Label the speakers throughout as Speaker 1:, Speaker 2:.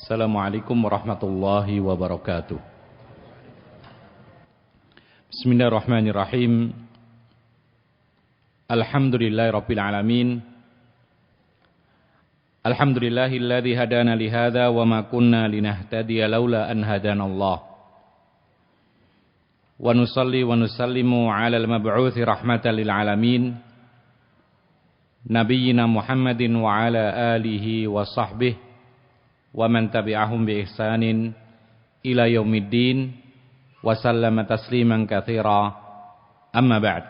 Speaker 1: Assalamualaikum warahmatullahi wabarakatuh. Bismillahirrahmanirrahim. Alhamdulillahirabbil alamin. Alhamdulillahilladzi hadana li hadza wa ma kunna linahtadiya laula an hadanallah. Wa nusalli wa nusallimu 'alal mab'utsi rahmatan lil alamin. Nabiyyina Muhammadin wa 'ala alihi wa sahbihi wa man tabi'ahum bi ihsanin ila yaumiddin wa sallama tasliman katsira. Amma ba'd.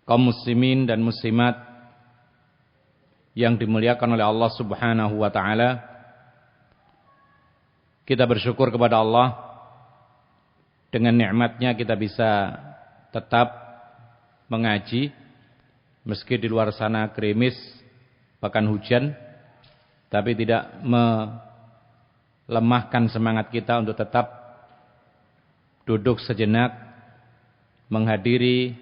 Speaker 1: Kaum muslimin dan muslimat yang dimuliakan oleh Allah Subhanahu wa taala, kita bersyukur kepada Allah, dengan nikmatnya kita bisa tetap mengaji meski di luar sana gerimis bahkan hujan, tapi tidak melemahkan semangat kita untuk tetap duduk sejenak menghadiri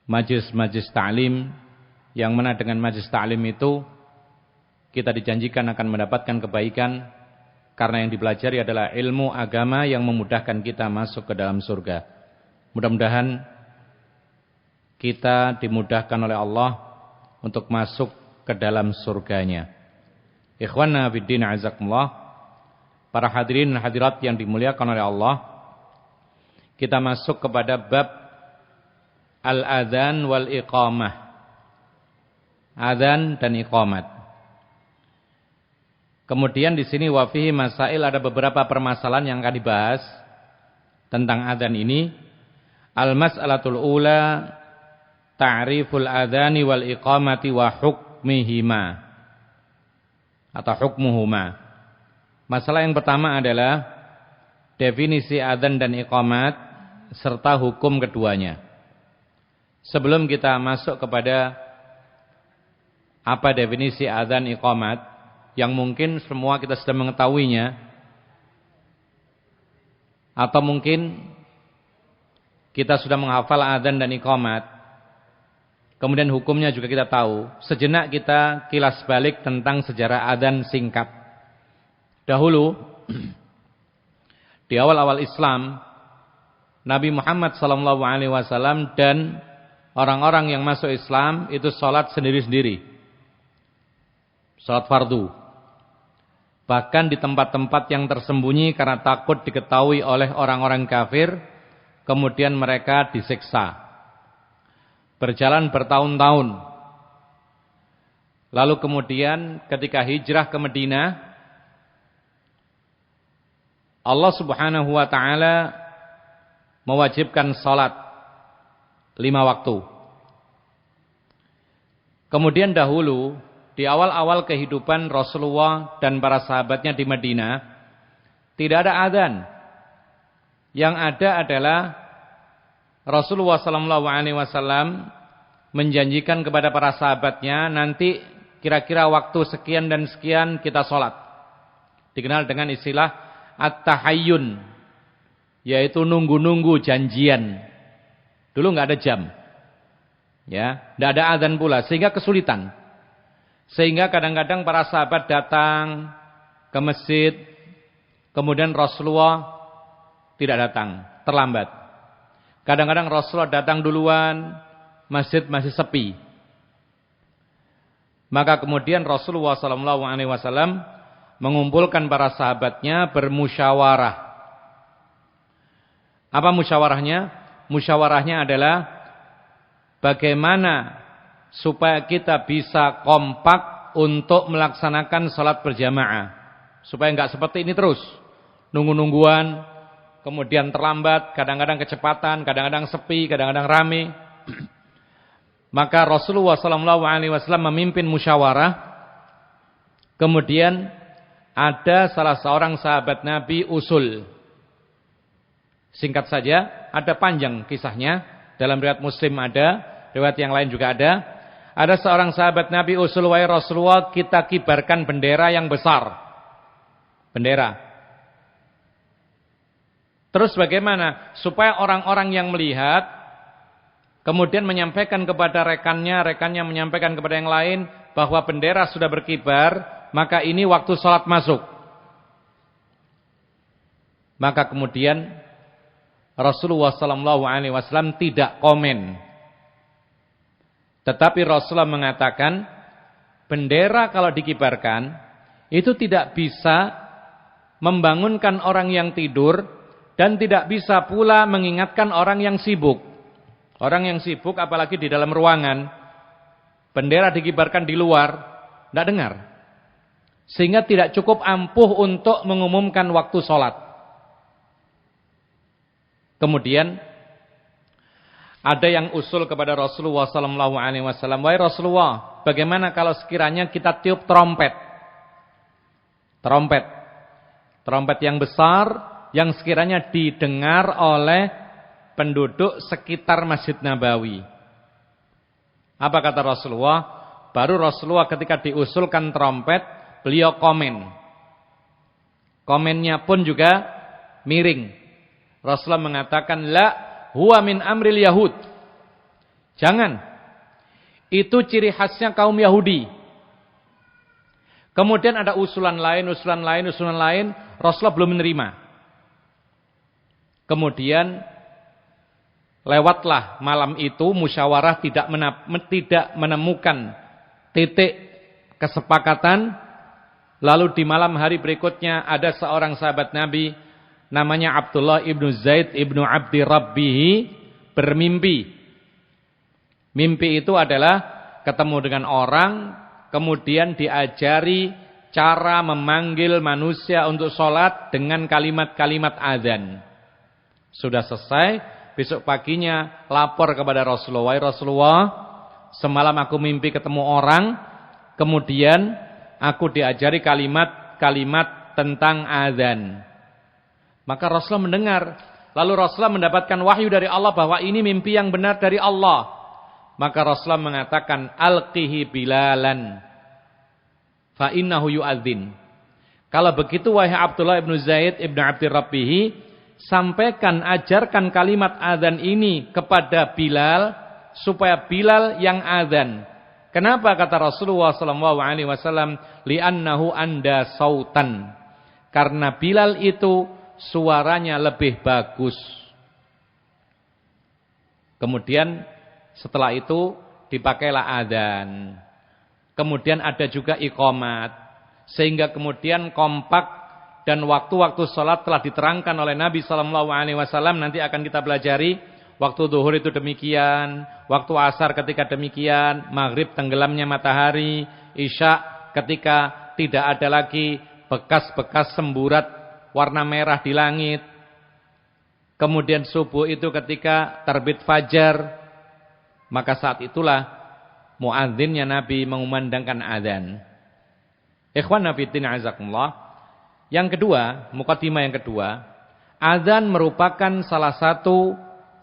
Speaker 1: majlis-majlis ta'lim, yang mana dengan majlis ta'lim itu kita dijanjikan akan mendapatkan kebaikan, karena yang dipelajari adalah ilmu agama yang memudahkan kita masuk ke dalam surga. Mudah-mudahan kita dimudahkan oleh Allah untuk masuk ke dalam surganya. Ikhwana fiddin azakumullah, para hadirin dan hadirat yang dimuliakan oleh Allah, kita masuk kepada bab al-adzan wal iqamah. Adzan dan iqamat. Kemudian di sini wa fihi masail, ada beberapa permasalahan yang akan dibahas tentang adzan ini. Al-mas'alatul ula ta'riful adzani wal iqamati wa hukmihima atau hukmuhuma. Masalah yang pertama adalah definisi adzan dan iqamat serta hukum keduanya. Sebelum kita masuk kepada apa definisi adzan iqamat, yang mungkin semua kita sudah mengetahuinya, atau mungkin kita sudah menghafal adzan dan iqamat, kemudian hukumnya juga kita tahu. Sejenak kita kilas balik tentang sejarah adzan singkat. Dahulu di awal-awal Islam, Nabi Muhammad SAW dan orang-orang yang masuk Islam itu sholat sendiri-sendiri, sholat fardu. Bahkan di tempat-tempat yang tersembunyi karena takut diketahui oleh orang-orang kafir, kemudian mereka disiksa. Berjalan bertahun-tahun. Lalu kemudian ketika hijrah ke Madinah, Allah Subhanahu wa taala mewajibkan salat 5 waktu. Kemudian dahulu di awal-awal kehidupan Rasulullah dan para sahabatnya di Madinah, tidak ada adzan. Yang ada adalah Rasulullah SAW menjanjikan kepada para sahabatnya, nanti kira-kira waktu sekian dan sekian kita sholat. Dikenal dengan istilah at-tahayyun, yaitu nunggu-nunggu janjian. Dulu nggak ada jam, ya, nggak ada adzan pula, sehingga kesulitan. Sehingga kadang-kadang para sahabat datang ke masjid, kemudian Rasulullah tidak datang, terlambat. Kadang-kadang Rasulullah datang duluan, masjid masih sepi. Maka kemudian Rasulullah SAW mengumpulkan para sahabatnya bermusyawarah. Apa musyawarahnya? Musyawarahnya adalah bagaimana supaya kita bisa kompak untuk melaksanakan sholat berjamaah. Supaya enggak seperti ini terus, nunggu-nungguan, kemudian terlambat, kadang-kadang kecepatan, kadang-kadang sepi, kadang-kadang rame. Maka Rasulullah SAW memimpin musyawarah. Kemudian ada salah seorang sahabat Nabi usul. Singkat saja, ada panjang kisahnya. Dalam riwayat Muslim ada, riwayat yang lain juga ada. Ada seorang sahabat Nabi usul, wahai Rasulullah, kita kibarkan bendera yang besar. Bendera. Terus bagaimana? Supaya orang-orang yang melihat, kemudian menyampaikan kepada rekannya, rekannya menyampaikan kepada yang lain, bahwa bendera sudah berkibar, maka ini waktu sholat masuk. Maka kemudian Rasulullah SAW tidak komen. Tetapi Rasulullah mengatakan, bendera kalau dikibarkan, itu tidak bisa membangunkan orang yang tidur, dan tidak bisa pula mengingatkan orang yang sibuk. Orang yang sibuk apalagi di dalam ruangan, bendera dikibarkan di luar, tidak dengar. Sehingga tidak cukup ampuh untuk mengumumkan waktu sholat. Kemudian ada yang usul kepada Rasulullah SAW, wahai Rasulullah, bagaimana kalau sekiranya kita tiup trompet? Trompet yang besar, yang sekiranya didengar oleh penduduk sekitar Masjid Nabawi. Apa kata Rasulullah? Baru Rasulullah ketika diusulkan trompet, beliau komen. Komennya pun juga miring. Rasulullah mengatakan, la huwa min amril Yahud. Jangan. Itu ciri khasnya kaum Yahudi. Kemudian ada usulan lain. Rasulullah belum menerima. Kemudian lewatlah malam itu musyawarah tidak menemukan titik kesepakatan. Lalu di malam hari berikutnya ada seorang sahabat Nabi namanya Abdullah ibnu Zaid ibnu Abdi Rabbihi bermimpi. Mimpi itu adalah ketemu dengan orang, kemudian diajari cara memanggil manusia untuk sholat dengan kalimat-kalimat azan. Sudah selesai, besok paginya lapor kepada Rasulullah. Rasulullah, semalam aku mimpi ketemu orang, kemudian aku diajari kalimat-kalimat tentang azan. Maka Rasulullah mendengar. Lalu Rasulullah mendapatkan wahyu dari Allah bahwa ini mimpi yang benar dari Allah. Maka Rasulullah mengatakan, alqihi Bilalan fa innahu yu'adzin. Kalau begitu wahai Abdullah ibnu Zaid ibnu Abdi Rabbihi, sampaikan, ajarkan kalimat azan ini kepada Bilal, supaya Bilal yang azan. Kenapa kata Rasulullah SAW? Li'annahu anda sautan. Karena Bilal itu suaranya lebih bagus. Kemudian setelah itu dipakailah adzan. Kemudian ada juga iqamat. Sehingga kemudian kompak dan waktu-waktu sholat telah diterangkan oleh Nabi SAW. Nanti akan kita pelajari. Waktu zuhur itu demikian, waktu asar ketika demikian, maghrib tenggelamnya matahari, isya ketika tidak ada lagi bekas-bekas semburat warna merah di langit. Kemudian subuh itu ketika terbit fajar. Maka saat itulah muadzinnya Nabi mengumandangkan azan. Ikhwan fillah azakumullah. Yang kedua, mukaddimah yang kedua, azan merupakan salah satu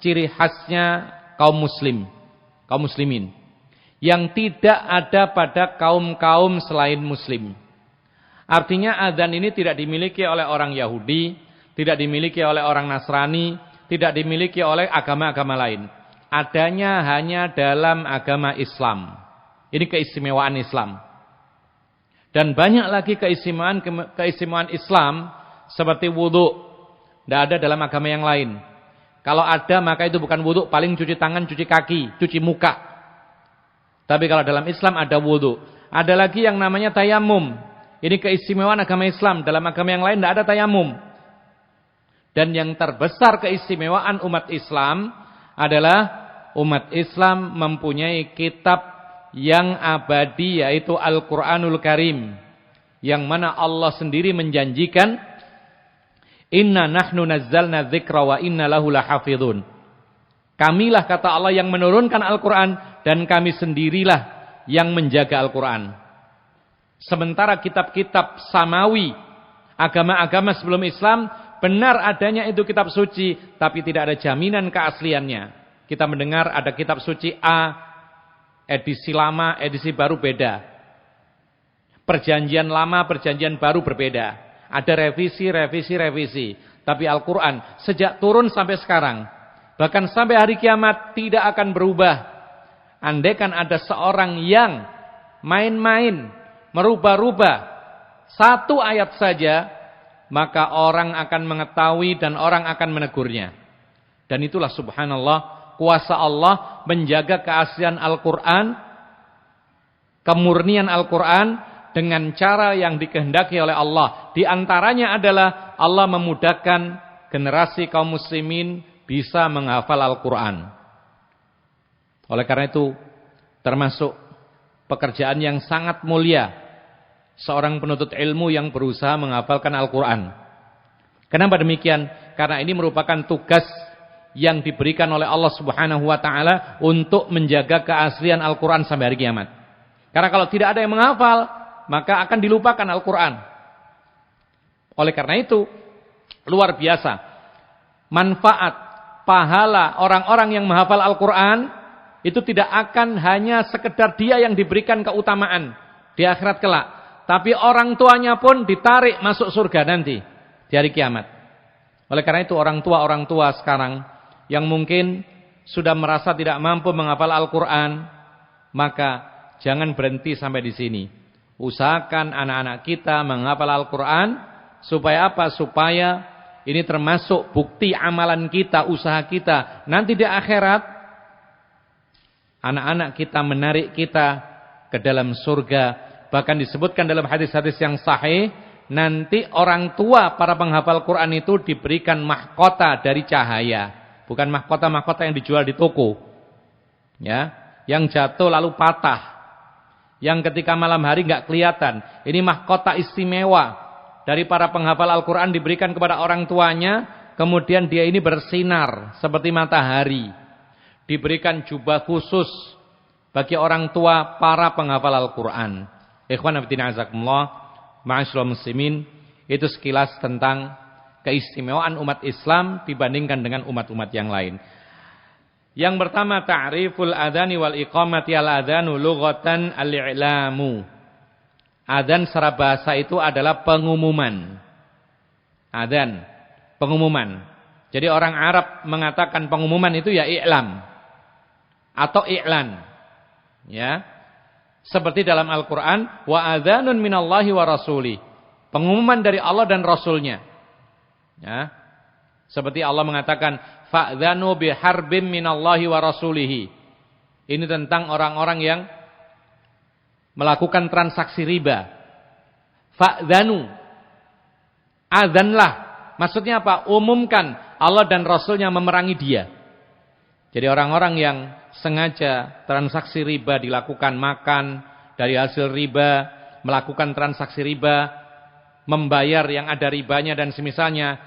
Speaker 1: ciri khasnya kaum muslimin yang tidak ada pada kaum-kaum selain muslim. Artinya azan ini tidak dimiliki oleh orang Yahudi, tidak dimiliki oleh orang Nasrani, tidak dimiliki oleh agama-agama lain. Adanya hanya dalam agama Islam. Ini keistimewaan Islam. Dan banyak lagi keistimewaan Islam seperti wudu. Tidak ada dalam agama yang lain. Kalau ada maka itu bukan wudu, paling cuci tangan, cuci kaki, cuci muka. Tapi kalau dalam Islam ada wudu. Ada lagi yang namanya tayamum. Ini keistimewaan agama Islam. Dalam agama yang lain tidak ada tayamum. Dan yang terbesar keistimewaan umat Islam adalah umat Islam mempunyai kitab yang abadi, yaitu Al-Quranul Karim. Yang mana Allah sendiri menjanjikan, inna nahnu nazzalna dzikra wa inna lahu lahafidhun. Kamilah kata Allah yang menurunkan Al-Quran, dan kami sendirilah yang menjaga Al-Quran. Sementara kitab-kitab samawi, agama-agama sebelum Islam, benar adanya itu kitab suci, tapi tidak ada jaminan keasliannya. Kita mendengar ada kitab suci A, edisi lama, edisi baru beda. Perjanjian lama, perjanjian baru berbeda. Ada revisi. Tapi Al-Quran sejak turun sampai sekarang, bahkan sampai hari kiamat tidak akan berubah. Andaikan ada seorang yang main-main, merubah-rubah Satu ayat saja, maka orang akan mengetahui dan orang akan menegurnya. Dan itulah subhanallah, kuasa Allah menjaga keaslian Al-Quran, kemurnian Al-Quran dengan cara yang dikehendaki oleh Allah. Di antaranya adalah Allah memudahkan generasi kaum muslimin bisa menghafal Al-Quran. Oleh karena itu, termasuk pekerjaan yang sangat mulia seorang penuntut ilmu yang berusaha menghafalkan Al-Quran. Kenapa demikian? Karena ini merupakan tugas yang diberikan oleh Allah Subhanahu wa taala untuk menjaga keaslian Al-Quran sampai hari kiamat. Karena kalau tidak ada yang menghafal, maka akan dilupakan Al-Quran. Oleh karena itu, luar biasa manfaat, pahala orang-orang yang menghafal Al-Quran itu tidak akan hanya sekedar dia yang diberikan keutamaan di akhirat kelak, tapi orang tuanya pun ditarik masuk surga nanti di hari kiamat. Oleh karena itu orang tua sekarang yang mungkin sudah merasa tidak mampu menghafal Al-Quran, maka jangan berhenti sampai di sini. Usahakan anak-anak kita menghafal Al-Quran. Supaya apa? Supaya ini termasuk bukti amalan kita, usaha kita. Nanti di akhirat, anak-anak kita menarik kita ke dalam surga. Bahkan disebutkan dalam hadis-hadis yang sahih, nanti orang tua para penghafal Quran itu diberikan mahkota dari cahaya. Bukan mahkota-mahkota yang dijual di toko. Ya, yang jatuh lalu patah. Yang ketika malam hari enggak kelihatan. Ini mahkota istimewa dari para penghafal Al-Quran diberikan kepada orang tuanya. Kemudian dia ini bersinar seperti matahari. Diberikan jubah khusus bagi orang tua para penghafal Al-Quran. Ikhwan fillah azakumullah, ma'asyiral muslimin, itu sekilas tentang keistimewaan umat Islam dibandingkan dengan umat-umat yang lain. Yang pertama, ta'riful adhani wal iqamati al-adhanu lughatan al-i'lamu. Adhan secara bahasa itu adalah pengumuman. Adhan, pengumuman. Jadi orang Arab mengatakan pengumuman itu ya i'lam atau i'lan. Ya. Seperti dalam Al-Quran, wa adhanun minallahi wa rasulih. Pengumuman dari Allah dan Rasulnya. Ya. Seperti Allah mengatakan, fa'dhanu biharbim minallahi wa rasulihi. Ini tentang orang-orang yang melakukan transaksi riba. Fa'dhanu. Adhanlah. Maksudnya apa? Umumkan Allah dan Rasulnya memerangi dia. Jadi orang-orang yang sengaja transaksi riba dilakukan, makan dari hasil riba, melakukan transaksi riba, membayar yang ada ribanya dan semisalnya,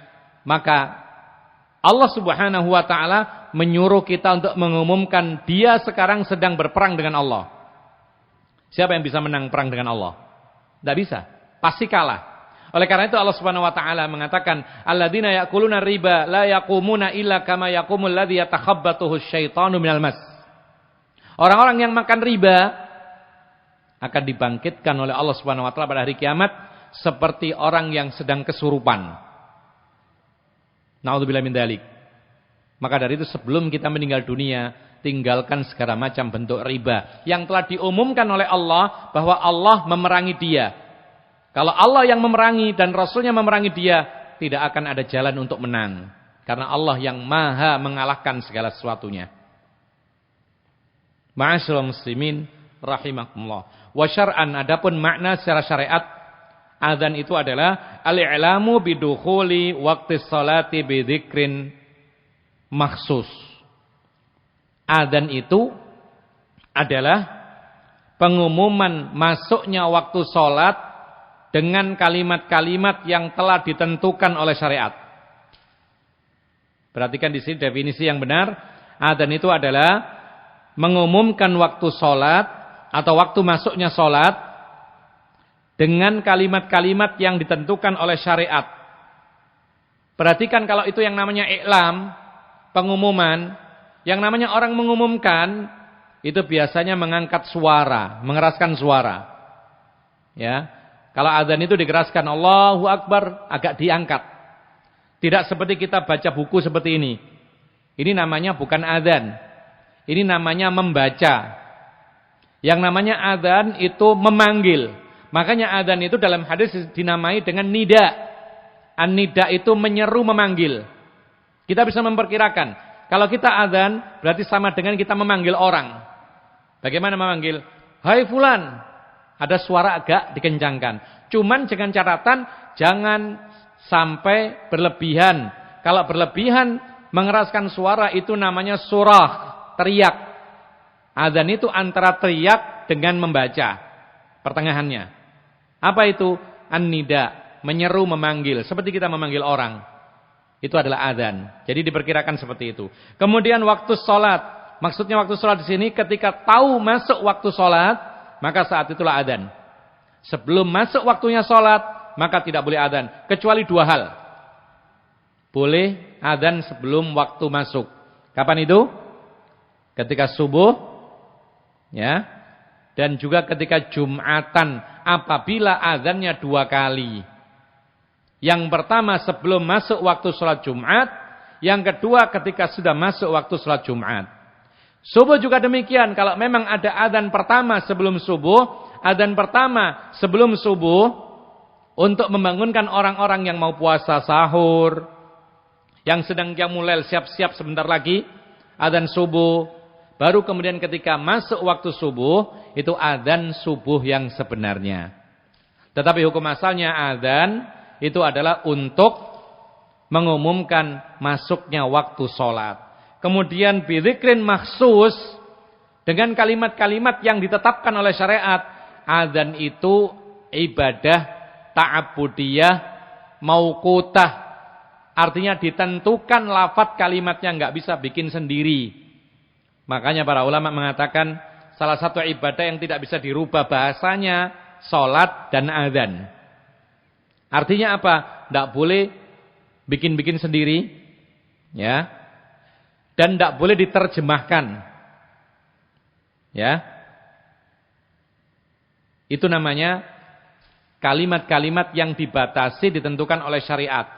Speaker 1: maka Allah Subhanahu wa taala menyuruh kita untuk mengumumkan dia sekarang sedang berperang dengan Allah. Siapa yang bisa menang perang dengan Allah? Tidak bisa, pasti kalah. Oleh karena itu Allah Subhanahu wa taala mengatakan, alladzina ya'kuluna riba la yaqumuna illa kama yaqumul ladzi yatakhabbathu asyaitanu minal mas. Orang-orang yang makan riba akan dibangkitkan oleh Allah Subhanahu wa taala pada hari kiamat seperti orang yang sedang kesurupan. Nauzubillah min dzalik. Maka dari itu sebelum kita meninggal dunia, tinggalkan segala macam bentuk riba yang telah diumumkan oleh Allah bahwa Allah memerangi dia. Kalau Allah yang memerangi dan Rasulnya memerangi dia, tidak akan ada jalan untuk menang. Karena Allah yang maha mengalahkan segala sesuatunya. Ma'asyiral muslimin rahimakumullah. Wa syar'an, adapun makna secara syariat, adzan itu adalah al-i'lamu bidukhuli waqtis salati bidzikrin makhsus. Adzan itu adalah pengumuman masuknya waktu salat dengan kalimat-kalimat yang telah ditentukan oleh syariat. Perhatikan di sini definisi yang benar. Adzan itu adalah mengumumkan waktu sholat atau waktu masuknya sholat dengan kalimat-kalimat yang ditentukan oleh syariat. Perhatikan kalau itu yang namanya i'lam, pengumuman. Yang namanya orang mengumumkan itu biasanya mengangkat suara, mengeraskan suara. Ya. Kalau adzan itu dikeraskan, Allahu Akbar, agak diangkat. Tidak seperti kita baca buku seperti ini. Ini namanya bukan adzan. Ini namanya membaca. Yang namanya adzan itu memanggil. Makanya adzan itu dalam hadis dinamai dengan nida. An-nida itu menyeru memanggil. Kita bisa memperkirakan. Kalau kita adzan berarti sama dengan kita memanggil orang. Bagaimana memanggil? Hai fulan. Ada suara agak dikencangkan. Cuman dengan catatan jangan sampai berlebihan. Kalau berlebihan mengeraskan suara itu namanya surah, teriak. Adzan itu antara teriak dengan membaca. Pertengahannya. Apa itu? An-nida, menyeru memanggil seperti kita memanggil orang. Itu adalah adzan. Jadi diperkirakan seperti itu. Kemudian waktu sholat. Maksudnya waktu sholat di sini ketika tahu masuk waktu sholat, maka saat itulah adzan. Sebelum masuk waktunya sholat, maka tidak boleh adzan. Kecuali dua hal. Boleh adzan sebelum waktu masuk. Kapan itu? Ketika subuh, ya, dan juga ketika Jumatan. Apabila adzannya dua kali. Yang pertama sebelum masuk waktu sholat Jumat. Yang kedua ketika sudah masuk waktu sholat Jumat. Subuh juga demikian. Kalau memang ada adzan pertama sebelum subuh. Adzan pertama sebelum subuh. Untuk membangunkan orang-orang yang mau puasa sahur. Yang sedang qiyamul siap-siap sebentar lagi. Adzan subuh. Baru kemudian ketika masuk waktu subuh. Itu adzan subuh yang sebenarnya. Tetapi hukum asalnya adzan. Itu adalah untuk mengumumkan masuknya waktu sholat. Kemudian bidzikrin makhsus dengan kalimat-kalimat yang ditetapkan oleh syariat. Adzan itu ibadah ta'abudiyah mauqutah. Artinya ditentukan lafaz kalimatnya, enggak bisa bikin sendiri. Makanya para ulama mengatakan salah satu ibadah yang tidak bisa dirubah bahasanya sholat dan adzan. Artinya apa? Tidak boleh bikin-bikin sendiri, ya, dan tidak boleh diterjemahkan, ya. Itu namanya kalimat-kalimat yang dibatasi ditentukan oleh syariat.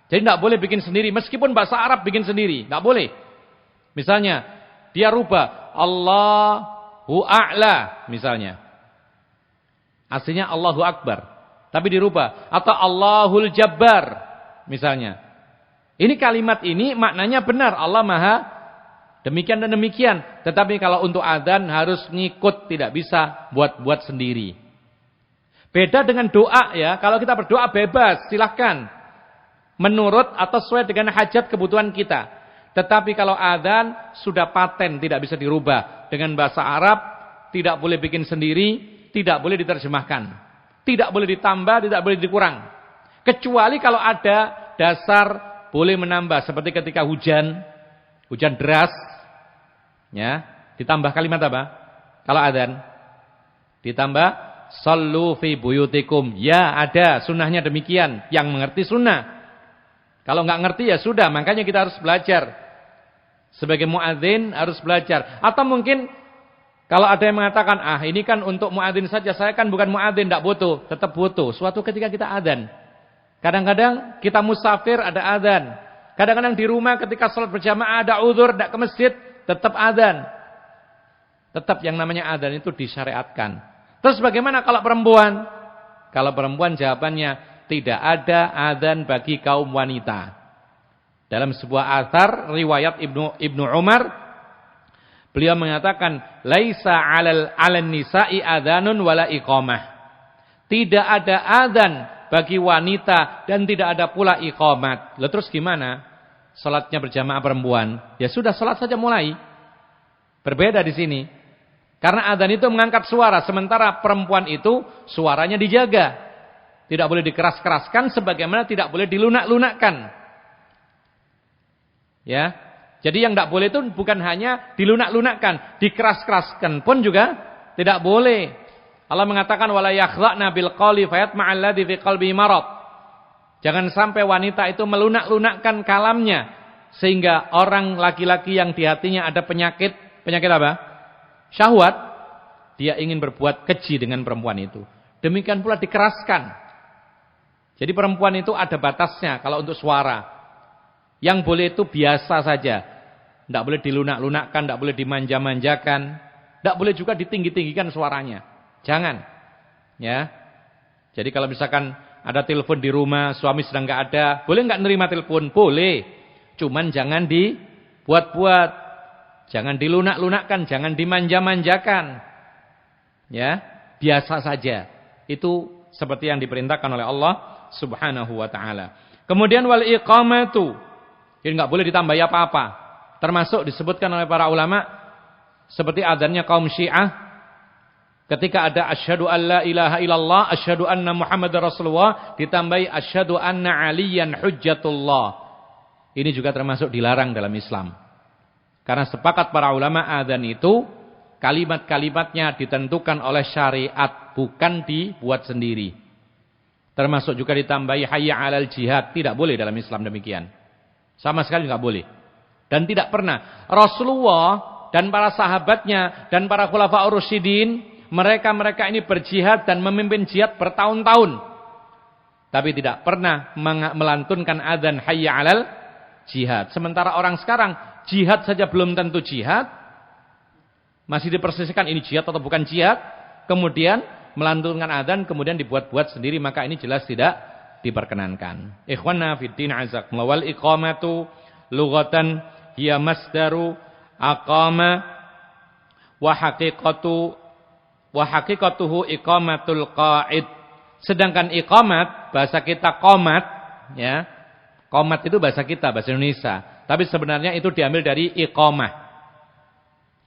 Speaker 1: Jadi tidak boleh bikin sendiri, meskipun bahasa Arab bikin sendiri, tidak boleh. Misalnya dia rubah Allahu A'la, misalnya, aslinya Allahu Akbar. Tapi dirubah. Atau Allahul Jabbar. Misalnya. Ini kalimat ini maknanya benar. Allah Maha demikian dan demikian. Tetapi kalau untuk adzan harus ngikut. Tidak bisa buat-buat sendiri. Beda dengan doa ya. Kalau kita berdoa bebas. Silahkan. Menurut atau sesuai dengan hajat kebutuhan kita. Tetapi kalau adzan sudah paten. Tidak bisa dirubah. Dengan bahasa Arab. Tidak boleh bikin sendiri. Tidak boleh diterjemahkan. Tidak boleh ditambah, tidak boleh dikurang. Kecuali kalau ada dasar boleh menambah. Seperti ketika hujan deras. Ya, ditambah kalimat apa? Kalau adzan. Ditambah, sallu fi buyutikum. Ya, ada, sunnahnya demikian. Yang mengerti sunnah. Kalau nggak ngerti ya sudah, makanya kita harus belajar. Sebagai muadzin harus belajar. Atau mungkin kalau ada yang mengatakan, ini kan untuk muadzin saja, saya kan bukan muadzin, tidak butuh. Tetap butuh, suatu ketika kita adzan. Kadang-kadang kita musafir, ada adzan. Kadang-kadang di rumah ketika sholat berjamaah, ada uzur, tidak ke masjid, tetap adzan. Tetap yang namanya adzan itu disyariatkan. Terus bagaimana kalau perempuan? Kalau perempuan jawabannya, tidak ada adzan bagi kaum wanita. Dalam sebuah athar, riwayat Ibnu Umar, beliau mengatakan, laisa 'alan nisa'i adzanun wala iqamah. Tidak ada adzan bagi wanita dan tidak ada pula iqamat. Lalu terus gimana? Salatnya berjamaah perempuan. Ya sudah, salat saja mulai. Berbeda di sini. Karena adzan itu mengangkat suara, sementara perempuan itu suaranya dijaga. Tidak boleh dikeras-keraskan sebagaimana tidak boleh dilunak-lunakkan. Ya. Jadi yang tidak boleh itu bukan hanya dilunak-lunakkan, dikeras-keraskan pun juga tidak boleh. Allah mengatakan wala yakhla'na bil qawli fayatma'al ladzi fi qalbihi marad. Jangan sampai wanita itu melunak-lunakkan kalamnya sehingga orang laki-laki yang di hatinya ada penyakit apa? Syahwat, dia ingin berbuat keji dengan perempuan itu. Demikian pula dikeraskan. Jadi perempuan itu ada batasnya kalau untuk suara. Yang boleh itu biasa saja. Tidak boleh dilunak-lunakkan, tidak boleh dimanja-manjakan. Tidak boleh juga ditinggi-tinggikan suaranya. Jangan. Ya. Jadi kalau misalkan ada telepon di rumah, suami sedang nggak ada, boleh nggak nerima telepon? Boleh. Cuman jangan dibuat-buat, jangan dilunak-lunakkan, jangan dimanja-manjakan. Ya, biasa saja. Itu seperti yang diperintahkan oleh Allah Subhanahu wa taala. Kemudian wal iqamatu. Jadi enggak boleh ditambahi apa-apa. Termasuk disebutkan oleh para ulama seperti adzannya kaum Syiah ketika ada asyhadu alla ilaha illallah, asyhadu anna Muhammadar Rasulullah ditambahi asyhadu anna aliyan hujjatullah. Ini juga termasuk dilarang dalam Islam. Karena sepakat para ulama adzan itu kalimat-kalimatnya ditentukan oleh syariat, bukan dibuat sendiri. Termasuk juga ditambahi hayya 'alal jihad, tidak boleh dalam Islam demikian. Sama sekali enggak boleh. Dan tidak pernah Rasulullah dan para sahabatnya dan para khulafaur rasyidin, mereka ini berjihad dan memimpin jihad bertahun-tahun. Tapi tidak pernah melantunkan adzan hayya 'alal jihad. Sementara orang sekarang jihad saja belum tentu jihad. Masih dipersisikan ini jihad atau bukan jihad. Kemudian melantunkan adzan, kemudian dibuat-buat sendiri, maka ini jelas tidak diperkenankan. Ikhwanna fiddin azakumullah. Wal iqamatu lughatan hiya masdaru aqama wa haqiqatuhu iqamatul qa'id. Sedangkan iqamat bahasa kita qomat, ya. Qomat itu bahasa kita, bahasa Indonesia. Tapi sebenarnya itu diambil dari iqamah.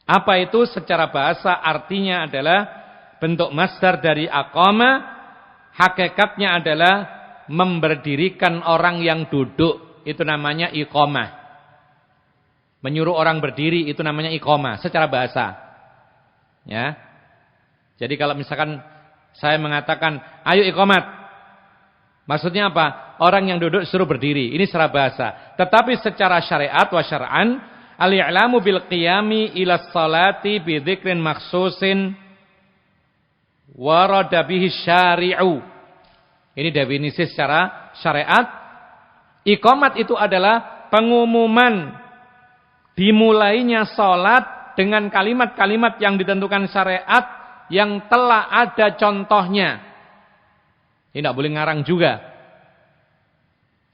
Speaker 1: Apa itu secara bahasa? Artinya adalah bentuk masdar dari aqama, hakikatnya adalah memberdirikan orang yang duduk, itu namanya iqamah. Menyuruh orang berdiri itu namanya iqamah secara bahasa. Ya. Jadi kalau misalkan saya mengatakan ayo iqamat, maksudnya apa? Orang yang duduk suruh berdiri, ini secara bahasa. Tetapi secara syariat wa syar'an, al-i'lamu bil qiyami ila sholati bi dzikrin makhsusin warada bihi syari'u. Ini definisi secara syariat. Iqamat itu adalah pengumuman dimulainya salat dengan kalimat-kalimat yang ditentukan syariat yang telah ada contohnya. Ini tidak boleh ngarang juga.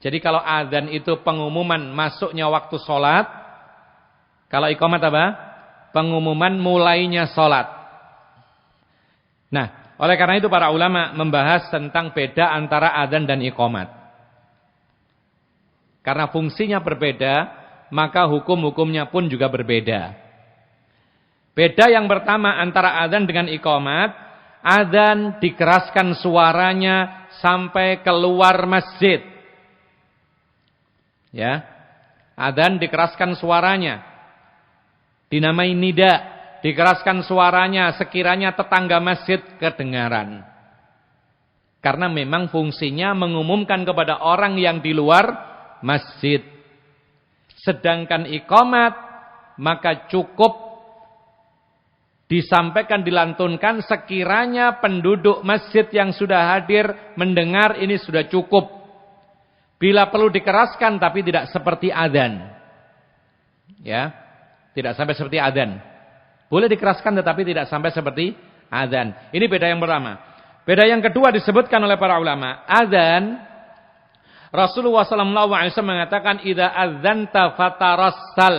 Speaker 1: Jadi kalau adzan itu pengumuman masuknya waktu salat, kalau iqamat apa? Pengumuman mulainya salat. Nah, oleh karena itu para ulama membahas tentang beda antara adzan dan iqamat. Karena fungsinya berbeda, maka hukum-hukumnya pun juga berbeda. Beda yang pertama antara adzan dengan iqamat, adzan dikeraskan suaranya sampai keluar masjid. Ya. Adzan dikeraskan suaranya. Dinamai nida. Dikeraskan suaranya sekiranya tetangga masjid kedengaran. Karena memang fungsinya mengumumkan kepada orang yang di luar masjid. Sedangkan iqamat maka cukup disampaikan, dilantunkan sekiranya penduduk masjid yang sudah hadir mendengar, ini sudah cukup. Bila perlu dikeraskan tapi tidak seperti adzan. Ya, tidak sampai seperti adzan. Boleh dikeraskan tetapi tidak sampai seperti adzan. Ini beda yang pertama. Beda yang kedua disebutkan oleh para ulama. Adzan, Rasulullah SAW mengatakan, idza adzanta fatarassal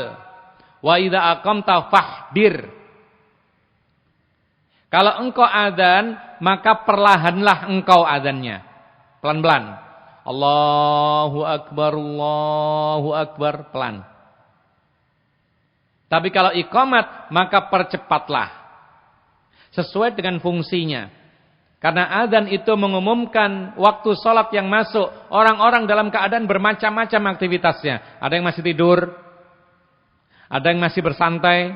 Speaker 1: wa idza aqamta fahdir. Kalau engkau adzan, maka perlahanlah engkau adzannya. Pelan-pelan. Allahu Akbar, pelan. Tapi kalau iqamat, maka percepatlah. Sesuai dengan fungsinya. Karena adzan itu mengumumkan waktu sholat yang masuk. Orang-orang dalam keadaan bermacam-macam aktivitasnya. Ada yang masih tidur. Ada yang masih bersantai.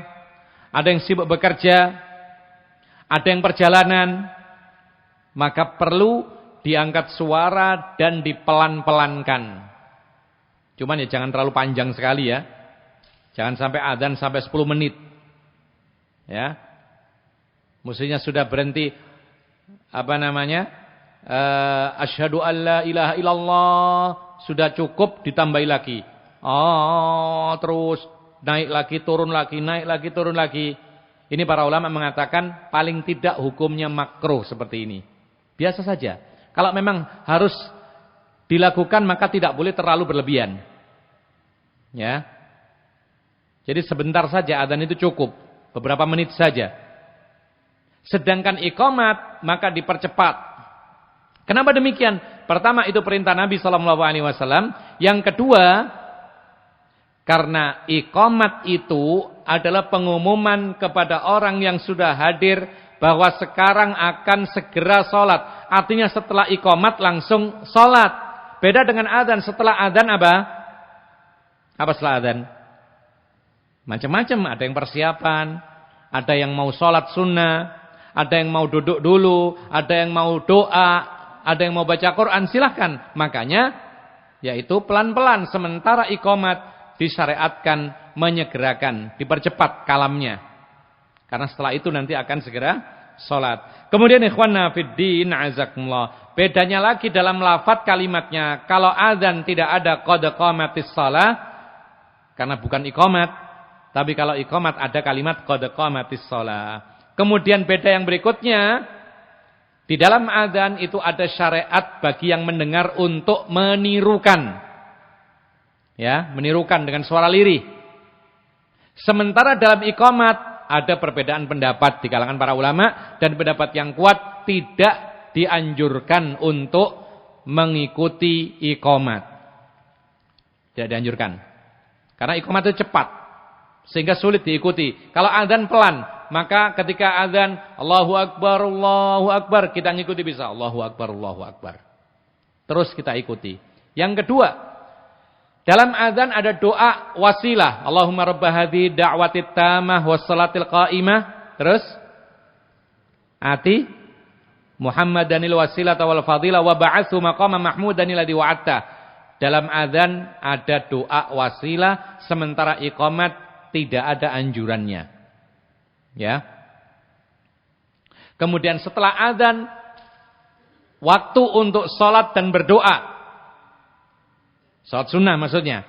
Speaker 1: Ada yang sibuk bekerja. Ada yang perjalanan. Maka perlu diangkat suara dan dipelan-pelankan. Cuman ya jangan terlalu panjang sekali ya. Jangan sampai adzan sampai 10 menit. Ya. Mestinya sudah berhenti asyhadu alla ilaha illallah, sudah cukup ditambahi lagi. Terus naik lagi, turun lagi, naik lagi, turun lagi. Ini para ulama mengatakan paling tidak hukumnya makruh seperti ini. Biasa saja. Kalau memang harus dilakukan maka tidak boleh terlalu berlebihan. Ya. Jadi sebentar saja adzan itu cukup, beberapa menit saja. Sedangkan iqamat maka dipercepat. Kenapa demikian? Pertama itu perintah Nabi SAW. Yang kedua, karena iqamat itu adalah pengumuman kepada orang yang sudah hadir bahwa sekarang akan segera sholat. Artinya setelah iqamat langsung sholat. Beda dengan adzan. Setelah adzan apa? Apa setelah adzan? Macam-macam. Ada yang persiapan, ada yang mau sholat sunnah, ada yang mau duduk dulu, ada yang mau doa, ada yang mau baca Quran, silahkan. Makanya yaitu pelan-pelan. Sementara iqamat disyariatkan menyegerakan, dipercepat kalamnya. Karena setelah itu nanti akan segera sholat. Kemudian ikhwanna fiddin azakumullah. Bedanya lagi dalam lafadz kalimatnya. Kalau adzan tidak ada qad qamatis shalah, karena bukan iqamat. Tapi kalau iqamat ada kalimat qad qamatis shalah. Kemudian beda yang berikutnya. Di dalam adzan itu ada syariat bagi yang mendengar untuk menirukan. Ya, menirukan dengan suara lirih. Sementara dalam iqamat ada perbedaan pendapat di kalangan para ulama, dan pendapat yang kuat tidak dianjurkan untuk mengikuti iqamat. Tidak dianjurkan. Karena iqamat itu cepat sehingga sulit diikuti. Kalau adzan pelan, maka ketika adzan Allahu Akbar, kita ngikuti bisa Allahu Akbar. Terus kita ikuti. Yang kedua, dalam adzan ada doa wasilah. Allahumma rabba hadhi da'watit tamah wassalatil qa'imah. Terus ati Muhammadanil wasilata wal fadilah wa ba'atsu maqama mahmudanil ladzi wa'atta. Dalam adzan ada doa wasilah, sementara iqamat tidak ada anjurannya. Ya. Kemudian setelah adzan waktu untuk salat dan berdoa. Salat sunnah maksudnya.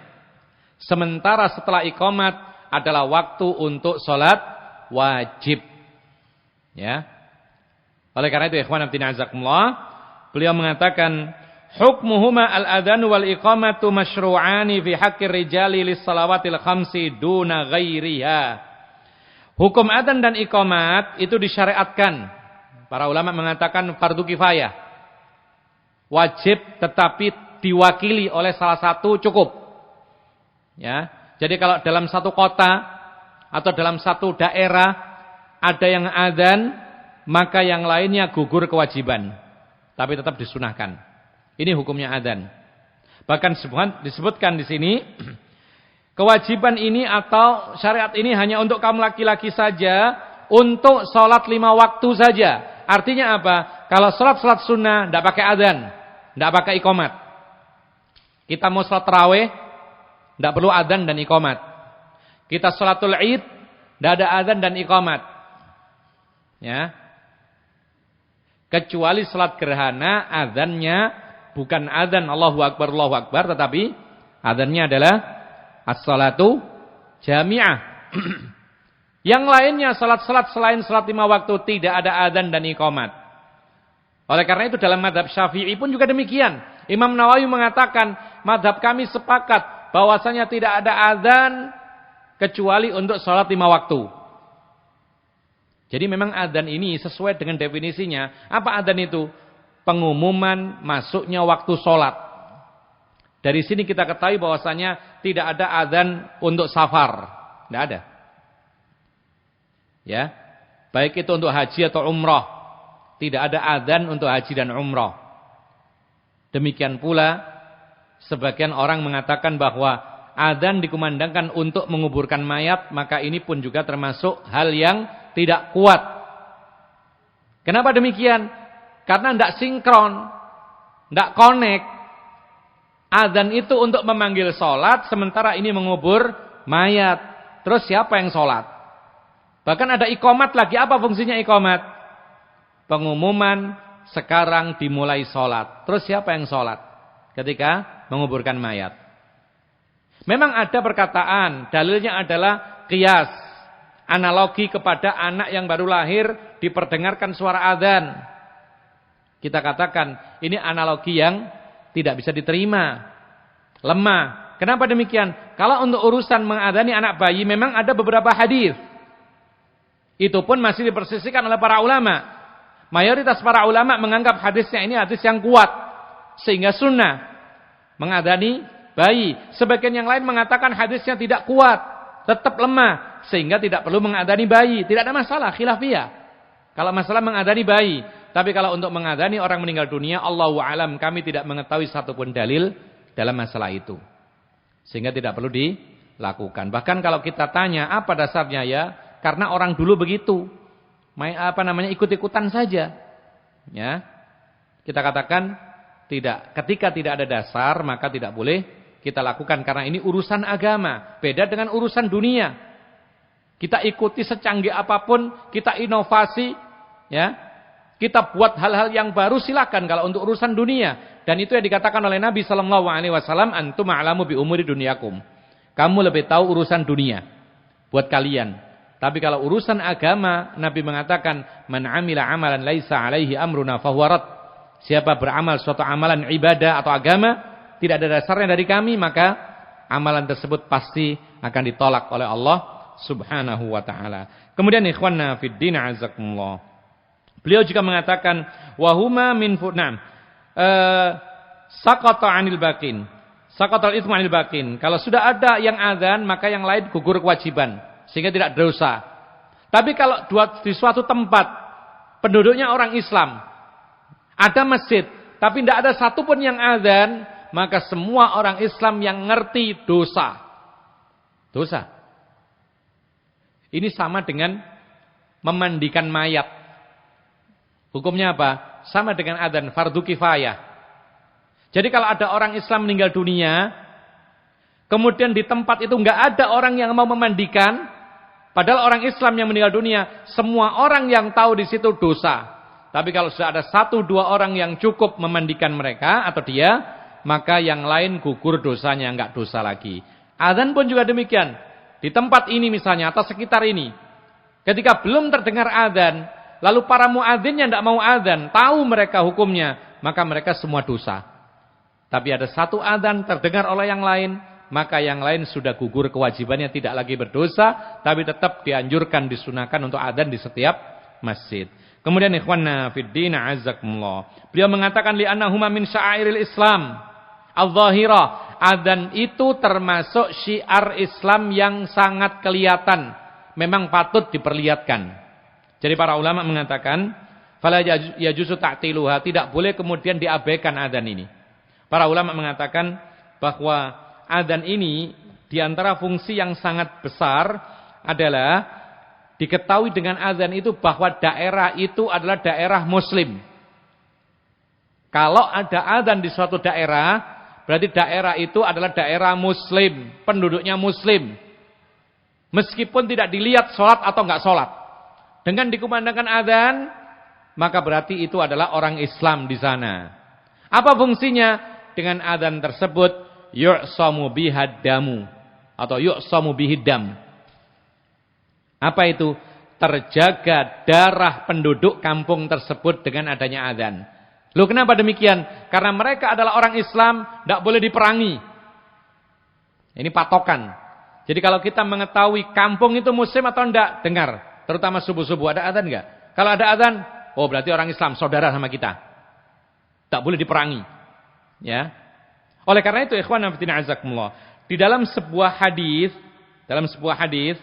Speaker 1: Sementara setelah iqamat adalah waktu untuk salat wajib. Ya. Oleh karena itu ikhwan fillah azakumullah, beliau mengatakan hukmuhuma al-adzan wal iqamatu masyru'ani fi haqqir rijali lis salawatil khamsi duna ghairiha. Hukum adzan dan iqamat itu disyariatkan. Para ulama mengatakan fardu kifayah. Wajib tetapi diwakili oleh salah satu cukup. Ya. Jadi kalau dalam satu kota atau dalam satu daerah ada yang adzan, maka yang lainnya gugur kewajiban. Tapi tetap disunahkan. Ini hukumnya adzan. Bahkan disebutkan di sini kewajiban ini atau syariat ini hanya untuk kaum laki-laki saja, untuk sholat 5 waktu saja. Artinya apa? Kalau sholat sunnah tidak pakai adzan, tidak pakai iqamat. Kita mau sholat tarawih, tidak perlu adzan dan iqamat. Kita sholatul id, tidak ada adzan dan iqamat. Ya. Kecuali sholat gerhana, adzannya bukan adzan Allahu Akbar, tetapi adzannya adalah as-salatu jami'ah. Yang lainnya salat-salat selain salat 5 waktu tidak ada adzan dan iqamat. Oleh karena itu dalam mazhab Syafi'i pun juga demikian. Imam Nawawi mengatakan, mazhab kami sepakat bahwasanya tidak ada adzan kecuali untuk salat 5 waktu. Jadi memang adzan ini sesuai dengan definisinya. Apa adzan itu? Pengumuman masuknya waktu salat. Dari sini kita ketahui bahwasanya tidak ada adzan untuk safar. Tidak ada. Ya. Baik itu untuk haji atau umrah. Tidak ada adzan untuk haji dan umrah. Demikian pula sebagian orang mengatakan bahwa adzan dikumandangkan untuk menguburkan mayat, maka ini pun juga termasuk hal yang tidak kuat. Kenapa demikian? Karena tidak sinkron, tidak connect. Adzan itu untuk memanggil sholat, sementara ini mengubur mayat. Terus siapa yang sholat? Bahkan ada iqamat lagi. Apa fungsinya iqamat? Pengumuman sekarang dimulai sholat. Terus siapa yang sholat ketika menguburkan mayat? Memang ada perkataan, dalilnya adalah qiyas, analogi kepada anak yang baru lahir diperdengarkan suara adzan. Kita katakan ini analogi yang tidak bisa diterima, lemah. Kenapa demikian? Kalau untuk urusan mengadani anak bayi memang ada beberapa hadis. Itu pun masih dipersisikan oleh para ulama. Mayoritas para ulama menganggap hadisnya ini hadis yang kuat, sehingga sunnah mengadani bayi. Sebagian yang lain mengatakan hadisnya tidak kuat, tetap lemah, sehingga tidak perlu mengadani bayi. Tidak ada masalah, khilafiyah. Kalau masalah mengadani bayi. Tapi kalau untuk mengadani orang meninggal dunia, Allahu a'lam, kami tidak mengetahui satupun dalil dalam masalah itu. Sehingga tidak perlu dilakukan. Bahkan kalau kita tanya apa dasarnya, ya karena orang dulu begitu. Ikut-ikutan saja. Ya. Kita katakan tidak. Ketika tidak ada dasar, maka tidak boleh kita lakukan karena ini urusan agama, beda dengan urusan dunia. Kita ikuti secanggih apapun, kita inovasi, ya. Kita buat hal-hal yang baru, silakan kalau untuk urusan dunia. Dan itu yang dikatakan oleh Nabi sallallahu alaihi wasallam, antum a'lamu bi umuri dunyakum. Kamu lebih tahu urusan dunia buat kalian. Tapi kalau urusan agama, Nabi mengatakan, man 'amila 'amalan laisa 'alaihi amruna fahuwa rad. Siapa beramal suatu amalan ibadah atau agama tidak ada dasarnya dari kami, maka amalan tersebut pasti akan ditolak oleh Allah Subhanahu wa taala. Kemudian ikhwanna fid din azakumullah. Beliau juga mengatakan wahuma min funam saqata 'anil bakin. Saqatal itsmu 'anil bakin. Kalau sudah ada yang azan, maka yang lain gugur kewajiban sehingga tidak dosa. Tapi kalau di suatu tempat penduduknya orang Islam, ada masjid, tapi tidak ada satupun yang azan, maka semua orang Islam yang ngerti dosa. Dosa. Ini sama dengan memandikan mayat. Hukumnya apa? Sama dengan adzan, fardu kifayah. Jadi kalau ada orang Islam meninggal dunia, kemudian di tempat itu enggak ada orang yang mau memandikan, padahal orang Islam yang meninggal dunia, semua orang yang tahu di situ dosa. Tapi kalau sudah ada 1-2 orang yang cukup memandikan mereka atau dia, maka yang lain gugur dosanya, enggak dosa lagi. Adzan pun juga demikian. Di tempat ini misalnya atau sekitar ini, ketika belum terdengar adzan, lalu para muadzinnya tidak mau adzan, tahu mereka hukumnya, maka mereka semua dosa. Tapi ada satu adzan terdengar oleh yang lain, maka yang lain sudah gugur kewajibannya, tidak lagi berdosa, tapi tetap dianjurkan, disunahkan untuk adzan di setiap masjid. Kemudian ikhwanna fid din azakumullah. Beliau mengatakan li'annahuma min sya'airil Islam al-zahirah. Adzan itu termasuk syiar Islam yang sangat kelihatan, memang patut diperlihatkan. Jadi para ulama mengatakan fala yajuzu ta'tiluha, tidak boleh kemudian diabaikan adzan ini. Para ulama mengatakan bahwa adzan ini di antara fungsi yang sangat besar adalah diketahui dengan adzan itu bahwa daerah itu adalah daerah muslim. Kalau ada adzan di suatu daerah, berarti daerah itu adalah daerah muslim, penduduknya muslim. Meskipun tidak dilihat sholat atau enggak sholat. Dengan dikumandangkan adzan, maka berarti itu adalah orang Islam di sana. Apa fungsinya? Dengan adzan tersebut yu'samu bihaddamu atau yu'samu bihidam. Apa itu? Terjaga darah penduduk kampung tersebut dengan adanya adzan. Loh, kenapa demikian? Karena mereka adalah orang Islam, tidak boleh diperangi. Ini patokan. Jadi kalau kita mengetahui kampung itu muslim atau tidak, dengar. Terutama subuh-subuh, ada adzan enggak? Kalau ada adzan, oh berarti orang Islam, saudara sama kita. Tak boleh diperangi. Ya. Oleh karena itu, ikhwan fillah azakumullah, di dalam sebuah hadis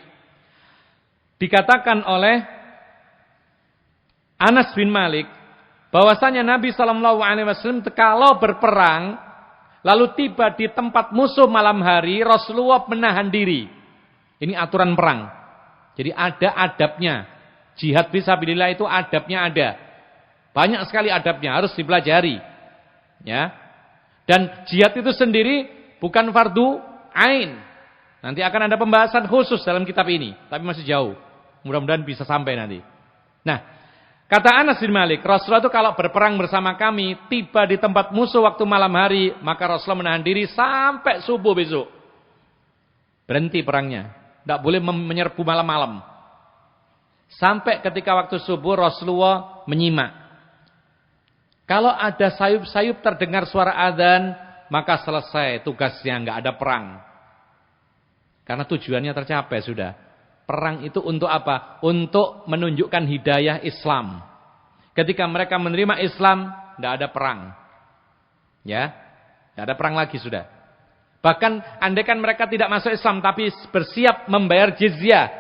Speaker 1: dikatakan oleh Anas bin Malik bahwasanya Nabi SAW kalau berperang lalu tiba di tempat musuh malam hari, Rasulullah menahan diri. Ini aturan perang. Jadi ada adabnya. Jihad fisabilillah itu adabnya ada. Banyak sekali adabnya, harus dipelajari. Ya. Dan jihad itu sendiri bukan fardu ain. Nanti akan ada pembahasan khusus dalam kitab ini, tapi masih jauh. Mudah-mudahan bisa sampai nanti. Nah, kata Anas bin Malik, Rasulullah itu kalau berperang bersama kami, tiba di tempat musuh waktu malam hari, maka Rasulullah menahan diri sampai subuh besok. Berhenti perangnya. Tidak boleh menyerbu malam-malam. Sampai ketika waktu subuh Rasulullah menyimak. Kalau ada sayup-sayup terdengar suara adzan, maka selesai tugasnya, enggak ada perang. Karena tujuannya tercapai sudah. Perang itu untuk apa? Untuk menunjukkan hidayah Islam. Ketika mereka menerima Islam, enggak ada perang. Ya, enggak ada perang lagi sudah. Bahkan andaikan mereka tidak masuk Islam tapi bersiap membayar jizyah,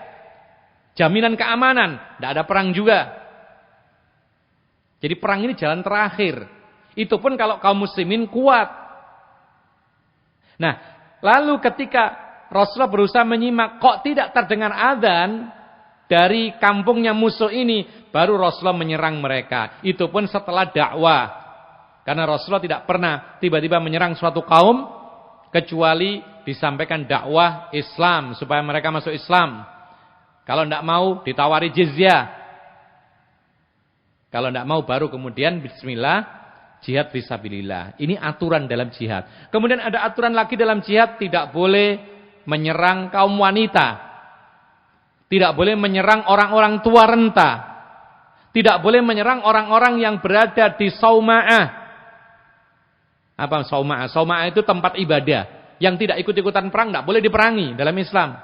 Speaker 1: jaminan keamanan, enggak ada perang juga. Jadi perang ini jalan terakhir. Itu pun kalau kaum muslimin kuat. Nah, lalu ketika Rasulullah berusaha menyimak, kok tidak terdengar adzan dari kampungnya musuh ini, baru Rasulullah menyerang mereka. Itu pun setelah dakwah. Karena Rasulullah tidak pernah tiba-tiba menyerang suatu kaum, kecuali disampaikan dakwah Islam, supaya mereka masuk Islam. Kalau tidak mau, ditawari jizyah. Kalau tidak mau baru kemudian bismillah jihad fisabilillah. Ini aturan dalam jihad. Kemudian ada aturan lagi dalam jihad, tidak boleh menyerang kaum wanita. Tidak boleh menyerang orang-orang tua renta. Tidak boleh menyerang orang-orang yang berada di sauma'ah. Apa sauma'ah? Sauma'ah itu tempat ibadah. Yang tidak ikut-ikutan perang tidak boleh diperangi dalam Islam.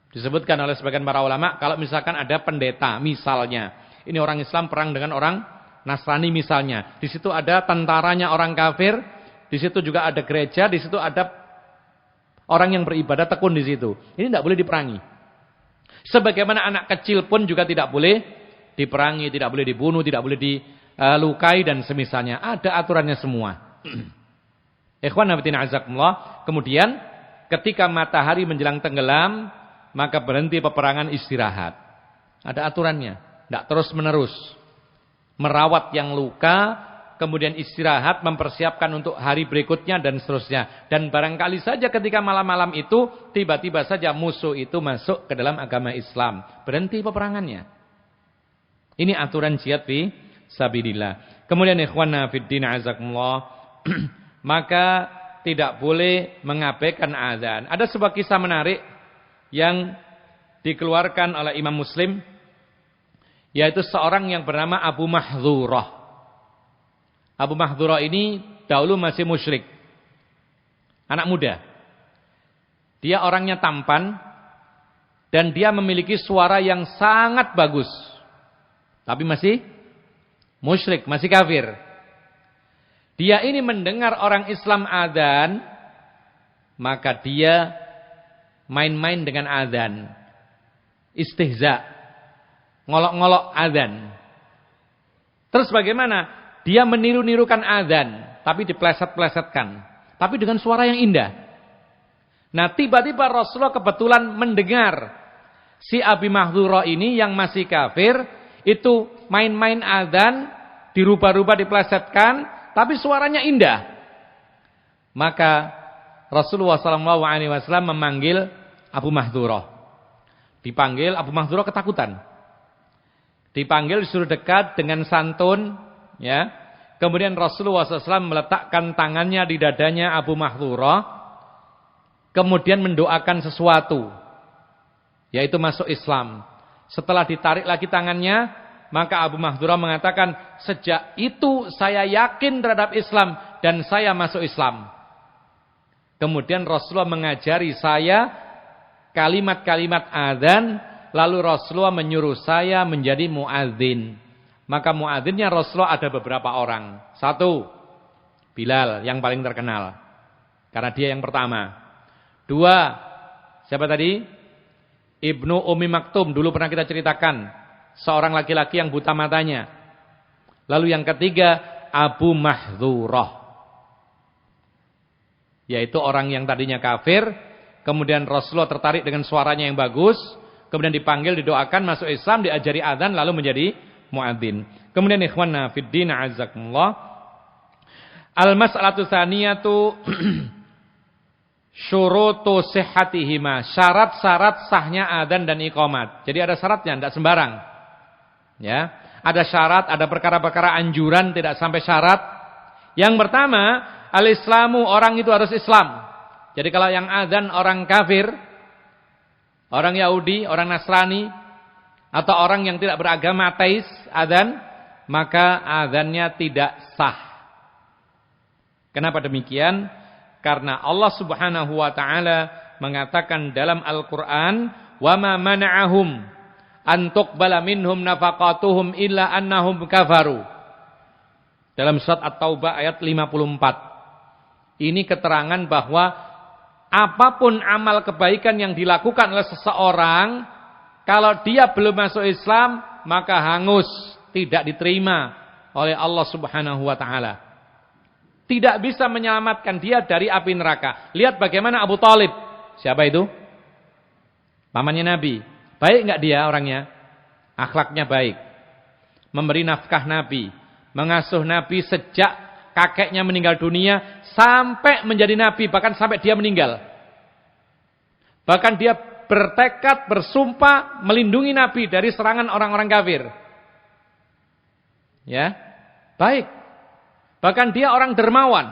Speaker 1: Disebutkan oleh sebagian para ulama, kalau misalkan ada pendeta misalnya, ini orang Islam perang dengan orang Nasrani misalnya. Di situ ada tentaranya orang kafir, di situ juga ada gereja, di situ ada orang yang beribadah tekun di situ. Ini tidak boleh diperangi. Sebagaimana anak kecil pun juga tidak boleh diperangi, tidak boleh dibunuh, tidak boleh dilukai dan semisalnya. Ada aturannya semua. Ikhwan fillah azakumullah. Kemudian ketika matahari menjelang tenggelam, maka berhenti peperangan, istirahat. Ada aturannya. Tidak terus menerus. Merawat yang luka, kemudian istirahat, mempersiapkan untuk hari berikutnya dan seterusnya. Dan barangkali saja ketika malam-malam itu, tiba-tiba saja musuh itu masuk ke dalam agama Islam. Berhenti peperangannya. Ini aturan jihad fi sabilillah. Kemudian ikhwana fiddin azakumullah. Maka tidak boleh mengabaikan azan. Ada sebuah kisah menarik yang dikeluarkan oleh Imam Muslim, yaitu seorang yang bernama Abu Mahdhurah. Abu Mahdhurah ini dahulu masih musyrik. Anak muda. Dia orangnya tampan dan dia memiliki suara yang sangat bagus. Tapi masih musyrik, masih kafir. Dia ini mendengar orang Islam adzan, maka dia main-main dengan adzan. Istihza. Ngolok-ngolok adzan. Terus bagaimana? Dia meniru-nirukan adzan, tapi dipleset-plesetkan, tapi dengan suara yang indah. Nah, tiba-tiba Rasulullah kebetulan mendengar si Abi Mahdhurah ini yang masih kafir itu main-main adzan, dirubah-rubah, diplesetkan, tapi suaranya indah. Maka Rasulullah SAW memanggil Abu Mahdhurah. Dipanggil, Abu Mahdhurah ketakutan. Dipanggil, disuruh dekat dengan santun, ya. Kemudian Rasulullah SAW meletakkan tangannya di dadanya Abu Mahdhurah, kemudian mendoakan sesuatu, yaitu masuk Islam. Setelah ditarik lagi tangannya, maka Abu Mahdhurah mengatakan, sejak itu saya yakin terhadap Islam dan saya masuk Islam. Kemudian Rasulullah mengajari saya kalimat-kalimat adzan. Lalu Rasulullah menyuruh saya menjadi muadzin. Maka muadzinnya Rasulullah ada beberapa orang. Satu, Bilal yang paling terkenal. Karena dia yang pertama. Dua, siapa tadi? Ibnu Ummi Maktum, dulu pernah kita ceritakan. Seorang laki-laki yang buta matanya. Lalu yang ketiga, Abu Mahdhurah. Yaitu orang yang tadinya kafir. Kemudian Rasulullah tertarik dengan suaranya yang bagus. Kemudian dipanggil, didoakan, masuk Islam, diajari adzan, lalu menjadi muadzin. Kemudian ikhwanna fiddin azakumullah. Al-mas'alatu tsaniyatu syurutu sihhatihima. Syarat-syarat sahnya adzan dan iqamat. Jadi ada syaratnya, tidak sembarang. Ya, ada syarat, ada perkara-perkara anjuran, tidak sampai syarat. Yang pertama, al-islamu, orang itu harus Islam. Jadi kalau yang adzan orang kafir, orang Yahudi, orang Nasrani, atau orang yang tidak beragama ateis, adzan, maka azannya tidak sah. Kenapa demikian? Karena Allah Subhanahu wa taala mengatakan dalam Al-Qur'an, "Wa ma mana'ahum an tuqbala minhum nafaqatuhum illa annahum kafaru." Dalam surat At-Taubah ayat 54. Ini keterangan bahwa apapun amal kebaikan yang dilakukan oleh seseorang, kalau dia belum masuk Islam, maka hangus, tidak diterima oleh Allah Subhanahu wa taala. Tidak bisa menyelamatkan dia dari api neraka. Lihat bagaimana Abu Thalib. Siapa itu? Pamannya Nabi. Baik enggak dia orangnya? Akhlaknya baik. Memberi nafkah Nabi. Mengasuh Nabi sejak kakeknya meninggal dunia sampai menjadi Nabi. Bahkan sampai dia meninggal. Bahkan dia bertekad, bersumpah melindungi Nabi dari serangan orang-orang kafir. Ya, baik. Bahkan dia orang dermawan.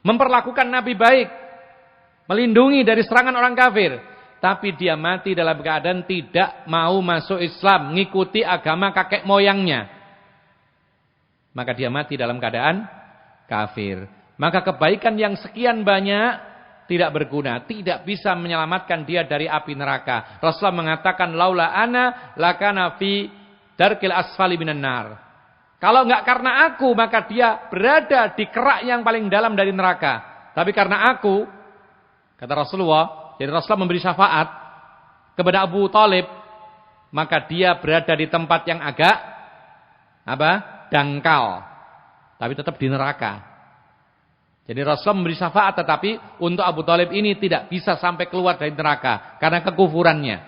Speaker 1: Memperlakukan Nabi baik. Melindungi dari serangan orang kafir. Tapi dia mati dalam keadaan tidak mau masuk Islam. Mengikuti agama kakek moyangnya. Maka dia mati dalam keadaan kafir. Maka kebaikan yang sekian banyak tidak berguna. Tidak bisa menyelamatkan dia dari api neraka. Rasulullah mengatakan, "Laula ana lakana fi darkil asfali minan nar." Kalau enggak karena aku, maka dia berada di kerak yang paling dalam dari neraka. Tapi karena aku, kata Rasulullah, jadi Rasulullah memberi syafaat kepada Abu Thalib, maka dia berada di tempat yang agak dangkal, tapi tetap di neraka. Jadi Rasulullah memberi syafaat, tetapi untuk Abu Thalib ini tidak bisa sampai keluar dari neraka karena kekufurannya.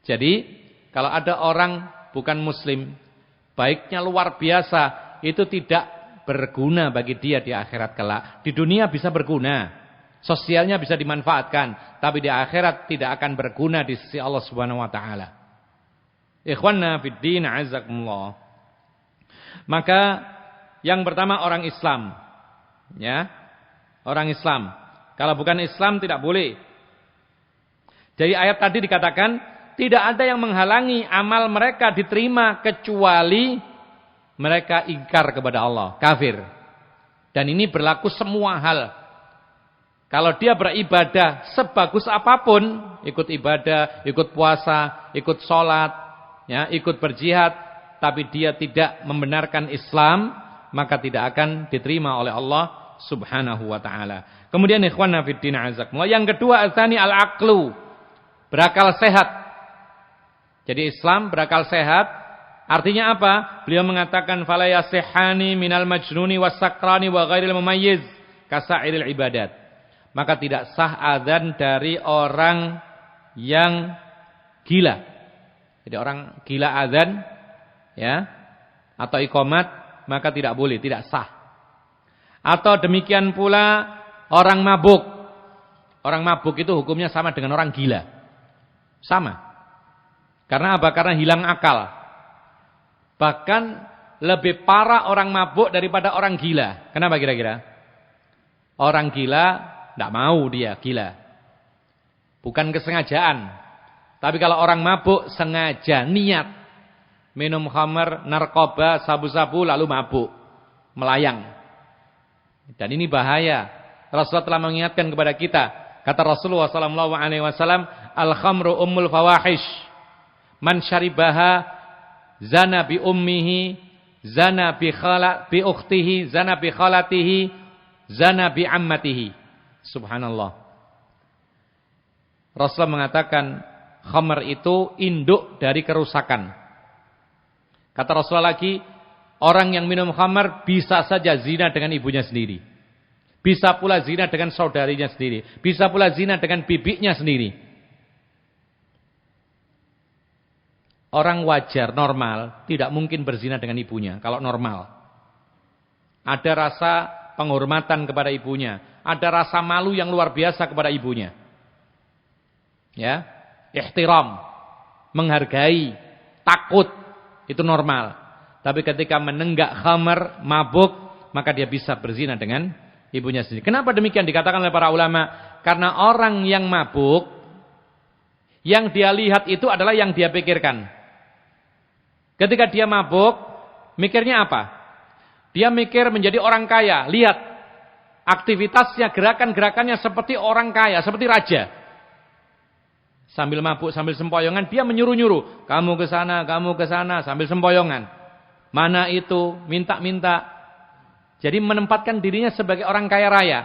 Speaker 1: Jadi kalau ada orang bukan muslim, baiknya luar biasa, itu tidak berguna bagi dia di akhirat kelak. Di dunia bisa berguna, sosialnya bisa dimanfaatkan, tapi di akhirat tidak akan berguna di sisi Allah Subhanahu wa taala. Ikhwanna fid din, azakumullah. Maka yang pertama orang Islam, ya. Orang Islam. Kalau bukan Islam tidak boleh. Jadi ayat tadi dikatakan tidak ada yang menghalangi amal mereka diterima kecuali mereka ingkar kepada Allah, kafir. Dan ini berlaku semua hal. Kalau dia beribadah sebagus apapun, ikut ibadah, ikut puasa, ikut sholat, ya, ikut berjihad, tapi dia tidak membenarkan Islam, maka tidak akan diterima oleh Allah Subhanahu wa taala. Kemudian ikhwanna fid din azakumullah, yang kedua al-tsani al-aqlu, berakal sehat. Jadi Islam berakal sehat, artinya apa? Beliau mengatakan fala yasihani minal majnuni wasakrani wa ghairil mumayyiz kasairil ibadat. Maka tidak sah adzan dari orang yang gila. Jadi orang gila adzan, ya, atau iqamat, maka tidak boleh, tidak sah. Atau demikian pula orang mabuk. Orang mabuk itu hukumnya sama dengan orang gila. Sama. Karena apa? Karena hilang akal. Bahkan lebih parah orang mabuk daripada orang gila. Kenapa kira-kira? Orang gila tidak mau dia gila. Bukan kesengajaan. Tapi kalau orang mabuk sengaja, niat. Minum khamar, narkoba, sabu-sabu lalu mabuk. Melayang. Dan ini bahaya. Rasulullah telah mengingatkan kepada kita. Kata Rasulullah SAW, al-khamru ummul fawahish. Man syaribaha zana bi ummihi, zana bi ukhtihi, zana bi khalatihi, zana bi ammatihi. Subhanallah. Rasulullah mengatakan khamr itu induk dari kerusakan. Kata Rasulullah lagi, orang yang minum khamr bisa saja zina dengan ibunya sendiri. Bisa pula zina dengan saudarinya sendiri. Bisa pula zina dengan bibinya sendiri. Orang wajar, normal, tidak mungkin berzina dengan ibunya, kalau normal. Ada rasa penghormatan kepada ibunya. Ada rasa malu yang luar biasa kepada ibunya. Ya, ihtiram, menghargai, takut, itu normal. Tapi ketika menenggak khamar, mabuk, maka dia bisa berzina dengan ibunya sendiri. Kenapa demikian dikatakan oleh para ulama? Karena orang yang mabuk, yang dia lihat itu adalah yang dia pikirkan. Ketika dia mabuk, mikirnya apa? Dia mikir menjadi orang kaya. Lihat, aktivitasnya, gerakan-gerakannya seperti orang kaya, seperti raja. Sambil mabuk, sambil sempoyongan, dia menyuruh-nyuruh. Kamu ke sana, sambil sempoyongan. Mana itu, minta-minta. Jadi menempatkan dirinya sebagai orang kaya raya.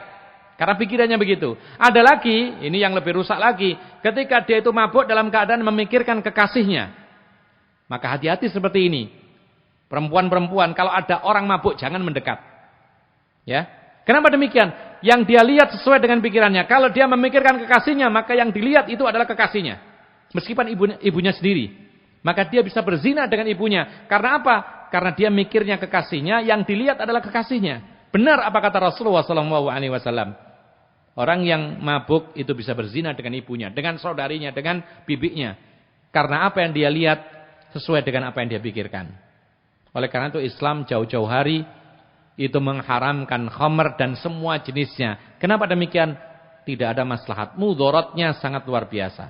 Speaker 1: Karena pikirannya begitu. Ada lagi, ini yang lebih rusak lagi. Ketika dia itu mabuk dalam keadaan memikirkan kekasihnya. Maka hati-hati seperti ini. Perempuan-perempuan, kalau ada orang mabuk, jangan mendekat. Ya, kenapa demikian? Yang dia lihat sesuai dengan pikirannya. Kalau dia memikirkan kekasihnya, maka yang dilihat itu adalah kekasihnya. Meskipun ibunya sendiri. Maka dia bisa berzina dengan ibunya. Karena apa? Karena dia mikirnya kekasihnya, yang dilihat adalah kekasihnya. Benar apa kata Rasulullah SAW? Orang yang mabuk itu bisa berzina dengan ibunya, dengan saudarinya, dengan bibinya. Karena apa yang dia lihat sesuai dengan apa yang dia pikirkan. Oleh karena itu Islam jauh-jauh hari itu mengharamkan khamr dan semua jenisnya. Kenapa demikian? Tidak ada maslahat. Mudaratnya sangat luar biasa.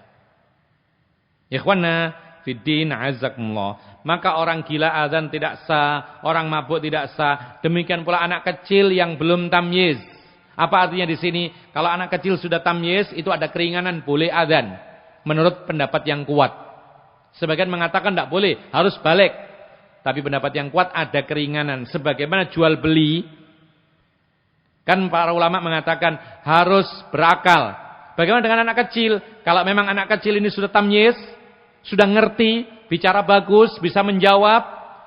Speaker 1: Ikhwana fiddin azakumullah. Maka orang gila azan tidak sah, orang mabuk tidak sah. Demikian pula anak kecil yang belum tamyiz. Apa artinya di sini? Kalau anak kecil sudah tamyiz, itu ada keringanan boleh azan. Menurut pendapat yang kuat. Sebagian mengatakan tidak boleh, harus balik. Tapi pendapat yang kuat ada keringanan. Sebagaimana jual beli. Kan para ulama mengatakan harus berakal. Bagaimana dengan anak kecil? Kalau memang anak kecil ini sudah tamyiz, sudah ngerti, bicara bagus, bisa menjawab.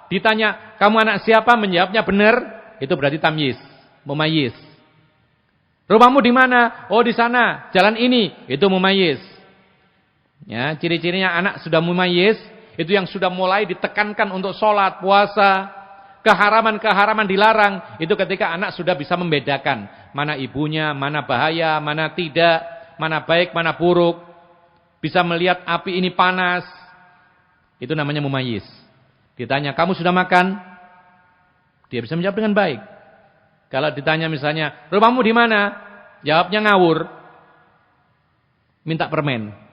Speaker 1: Ditanya, kamu anak siapa? Menjawabnya benar. Itu berarti tamyiz, mumayyiz. Rumahmu di mana? Oh di sana, jalan ini. Itu mumayyiz. Ya, ciri-cirinya anak sudah mumayyiz, itu yang sudah mulai ditekankan untuk sholat, puasa, keharaman-keharaman dilarang. Itu ketika anak sudah bisa membedakan mana ibunya, mana bahaya, mana tidak, mana baik, mana buruk. Bisa melihat api ini panas. Itu namanya mumayyiz. Ditanya, kamu sudah makan? Dia bisa menjawab dengan baik. Kalau ditanya misalnya, rumahmu di mana? Jawabnya ngawur. Minta permen.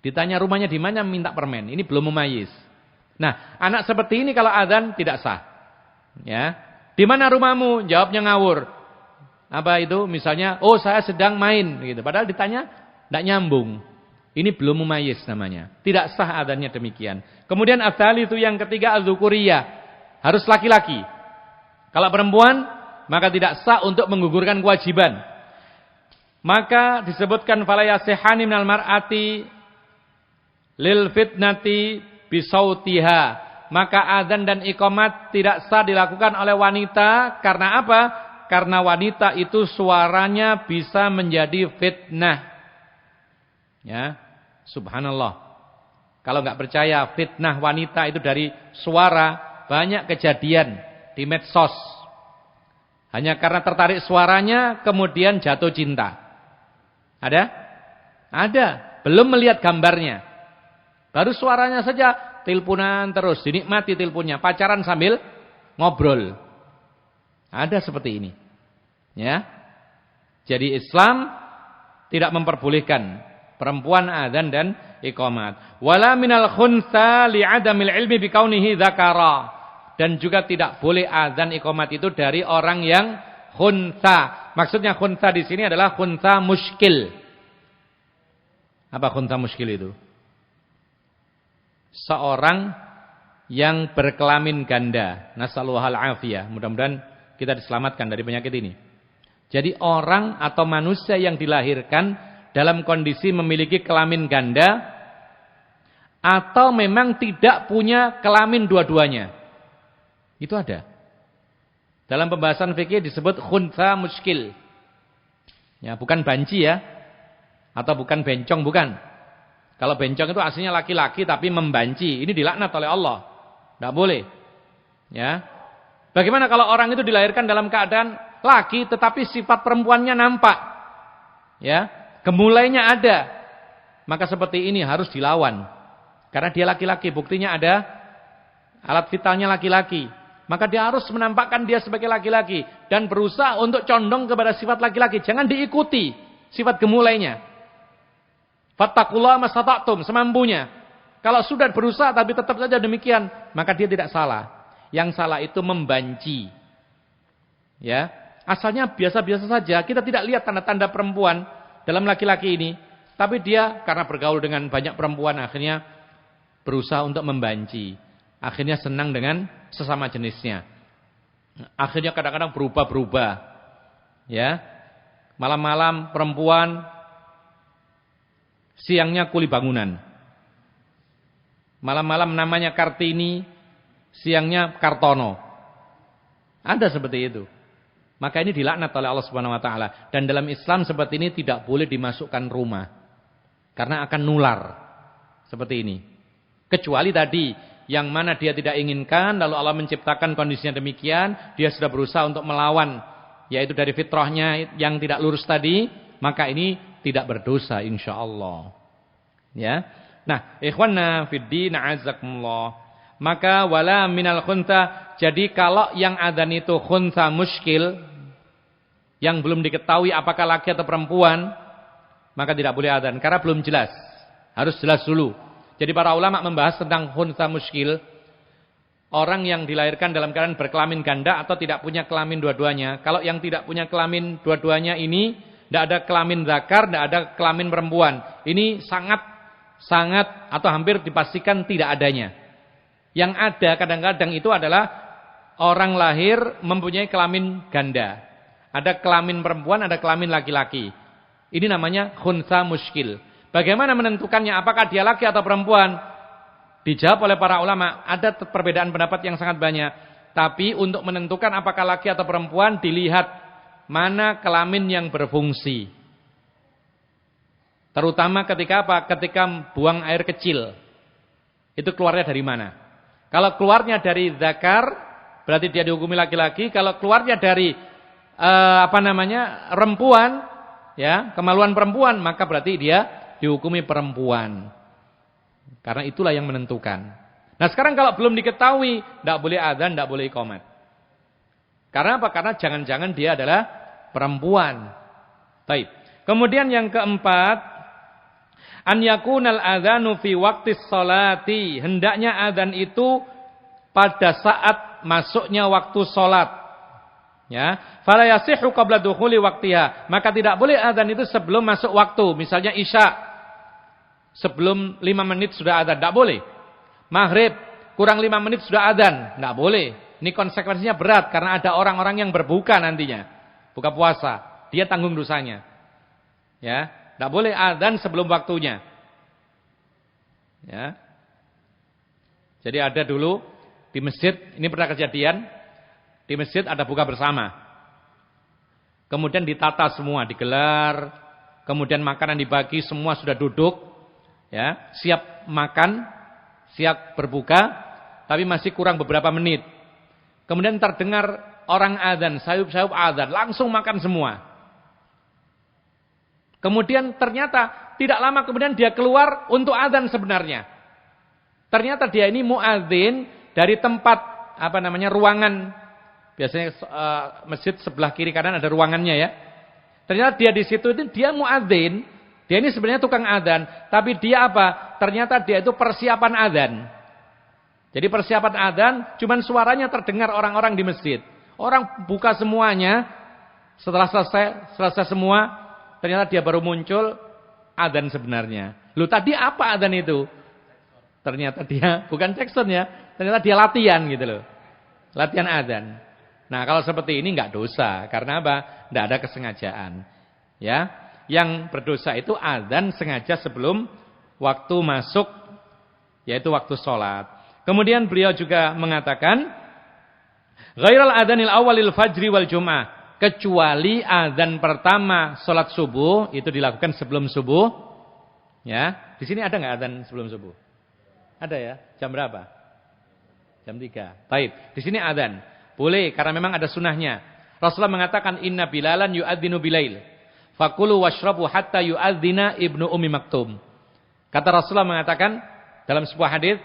Speaker 1: Ditanya rumahnya di mana, minta permen. Ini belum mumayyiz. Nah, anak seperti ini kalau adzan tidak sah. Ya. Di mana rumahmu? Jawabnya ngawur. Apa itu? Misalnya, oh saya sedang main gitu. Padahal ditanya tidak nyambung. Ini belum mumayyiz namanya. Tidak sah adzannya demikian. Kemudian adzali itu yang ketiga az-dzukuriyah. Harus laki-laki. Kalau perempuan, maka tidak sah untuk menggugurkan kewajiban. Maka disebutkan fala yasihani minal mar'ati lil fitnati bisautiha. Maka adzan dan iqamat tidak sah dilakukan oleh wanita. Karena apa? Karena wanita itu suaranya bisa menjadi fitnah. Ya, subhanallah. Kalau nggak percaya fitnah wanita itu dari suara, banyak kejadian di medsos. Hanya karena tertarik suaranya kemudian jatuh cinta. Ada? Ada. Belum melihat gambarnya. Baru suaranya saja, teleponan terus, dinikmati teleponnya, pacaran sambil ngobrol. Ada seperti ini. Ya. Jadi Islam tidak memperbolehkan perempuan adzan dan iqamat. Wala minal khunsa li'adamil ilmi bikaunihi dzakara. Dan juga tidak boleh adzan iqamat itu dari orang yang khunsa. Maksudnya khunsa di sini adalah khunsa muskil. Apa khunsa muskil itu? Seorang yang berkelamin ganda. Nasalluhal afiyah. Mudah-mudahan kita diselamatkan dari penyakit ini. Jadi orang atau manusia yang dilahirkan dalam kondisi memiliki kelamin ganda atau memang tidak punya kelamin dua-duanya. Itu ada. Dalam pembahasan fikih disebut khunsa muskil. Ya, bukan banci ya. Atau bukan bencong, bukan. Kalau bencong itu aslinya laki-laki tapi membanci. Ini dilaknat oleh Allah. Tidak boleh. Ya. Bagaimana kalau orang itu dilahirkan dalam keadaan laki tetapi sifat perempuannya nampak? Ya. Gemulainya ada. Maka seperti ini harus dilawan. Karena dia laki-laki. Buktinya ada alat vitalnya laki-laki. Maka dia harus menampakkan dia sebagai laki-laki. Dan berusaha untuk condong kepada sifat laki-laki. Jangan diikuti sifat gemulainya. Fattaqullaha mastata'tum, semampunya. Kalau sudah berusaha tapi tetap saja demikian, maka dia tidak salah. Yang salah itu membanci. Ya, asalnya biasa-biasa saja, kita tidak lihat tanda-tanda perempuan dalam laki-laki ini, tapi dia karena bergaul dengan banyak perempuan akhirnya berusaha untuk membanci. Akhirnya senang dengan sesama jenisnya. Akhirnya kadang-kadang berubah-berubah. Ya. Malam-malam perempuan, siangnya kuli bangunan. Malam-malam namanya Kartini, siangnya Kartono. Ada seperti itu. Maka ini dilaknat oleh Allah Subhanahu wa taala. Dan dalam Islam seperti ini tidak boleh dimasukkan rumah. Karena akan nular. Seperti ini. Kecuali tadi yang mana dia tidak inginkan, lalu Allah menciptakan kondisinya demikian, dia sudah berusaha untuk melawan, yaitu dari fitrahnya yang tidak lurus tadi, maka ini tidak berdosa insyaallah. Ya. Nah, ikhwanna fiddin a'azzakumullah. Maka wala minal khuntha, jadi kalau yang adzan itu khuntha muskil, yang belum diketahui apakah laki atau perempuan, maka tidak boleh adzan karena belum jelas. Harus jelas dulu. Jadi para ulama membahas tentang khuntha muskil, orang yang dilahirkan dalam keadaan berkelamin ganda atau tidak punya kelamin dua-duanya. Kalau yang tidak punya kelamin dua-duanya ini, tidak ada kelamin zakar, tidak ada kelamin perempuan. Ini sangat atau hampir dipastikan tidak adanya. Yang ada kadang-kadang itu adalah orang lahir mempunyai kelamin ganda. Ada kelamin perempuan, ada kelamin laki-laki. Ini namanya khuntha muskil. Bagaimana menentukannya apakah dia laki atau perempuan? Dijawab oleh para ulama, ada perbedaan pendapat yang sangat banyak. Tapi untuk menentukan apakah laki atau perempuan dilihat mana kelamin yang berfungsi. Terutama ketika apa? Ketika buang air kecil. Itu keluarnya dari mana? Kalau keluarnya dari zakar, berarti dia dihukumi laki-laki. Kalau keluarnya dari rempuan, ya, kemaluan perempuan, maka berarti dia dihukumi perempuan. Karena itulah yang menentukan. Nah sekarang kalau belum diketahui, tidak boleh adzan, tidak boleh iqamat. Karena apa? Karena jangan-jangan dia adalah perempuan. Baik. Kemudian yang keempat, an yakunal adzanu fi waqtis sholati. Hendaknya adzan itu pada saat masuknya waktu sholat. Ya, fala yasihu qabla dukhuli waqtiha. Maka tidak boleh adzan itu sebelum masuk waktu. Misalnya Isya. Sebelum 5 menit sudah adzan, tidak boleh. Maghrib kurang 5 menit sudah adzan, tidak boleh. Ini konsekuensinya berat karena ada orang-orang yang berbuka nantinya, buka puasa, dia tanggung dosanya. Ya, tidak boleh adzan sebelum waktunya. Ya. Jadi ada dulu di masjid, ini pernah kejadian, di masjid ada buka bersama. Kemudian ditata semua, digelar, kemudian makanan dibagi, semua sudah duduk. Ya, siap makan, siap berbuka, tapi masih kurang beberapa menit. Kemudian terdengar orang adzan, sayup-sayup adzan, langsung makan semua. Kemudian ternyata tidak lama kemudian dia keluar untuk adzan sebenarnya. Ternyata dia ini muadzin dari tempat ruangan. Biasanya masjid sebelah kiri kanan ada ruangannya ya. Ternyata dia di situ itu dia muadzin. Dia ini sebenarnya tukang adzan, tapi dia apa? Ternyata dia itu persiapan adzan. Jadi persiapan adzan, cuman suaranya terdengar orang-orang di masjid. Orang buka semuanya, setelah selesai semua, ternyata dia baru muncul adzan sebenarnya. Loh tadi apa adzan itu? Ternyata dia bukan cekson ya, ternyata dia latihan gitu loh. Latihan adzan. Nah kalau seperti ini nggak dosa, karena apa? Nggak ada kesengajaan. Ya. Yang berdosa itu adzan sengaja sebelum waktu masuk, yaitu waktu sholat. Kemudian beliau juga mengatakan, ghairal adzanil awalil fajri wal jum'ah, kecuali adzan pertama sholat subuh itu dilakukan sebelum subuh. Ya, di sini ada nggak adzan sebelum subuh? Ada ya. Jam berapa? Jam 3. Baik. Di sini adzan boleh karena memang ada sunahnya. Rasulullah mengatakan inna bilalan yu'adzinu bilail. Fakulu washrabu hatta yu'adzina ibnu Ummi Maktum. Kata Rasulullah mengatakan dalam sebuah hadis,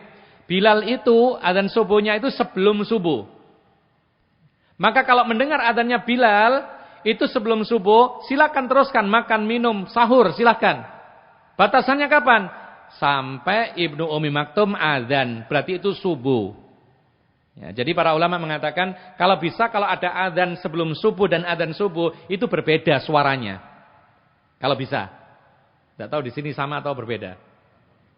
Speaker 1: Bilal itu adzan subuhnya itu sebelum subuh. Maka kalau mendengar adzannya Bilal itu sebelum subuh, silakan teruskan makan, minum, sahur, silakan. Batasannya kapan? Sampai Ibnu Ummi Maktum adzan, berarti itu subuh. Ya, jadi para ulama mengatakan kalau ada adzan sebelum subuh dan adzan subuh itu berbeda suaranya. Kalau bisa. Tidak tahu di sini sama atau berbeda.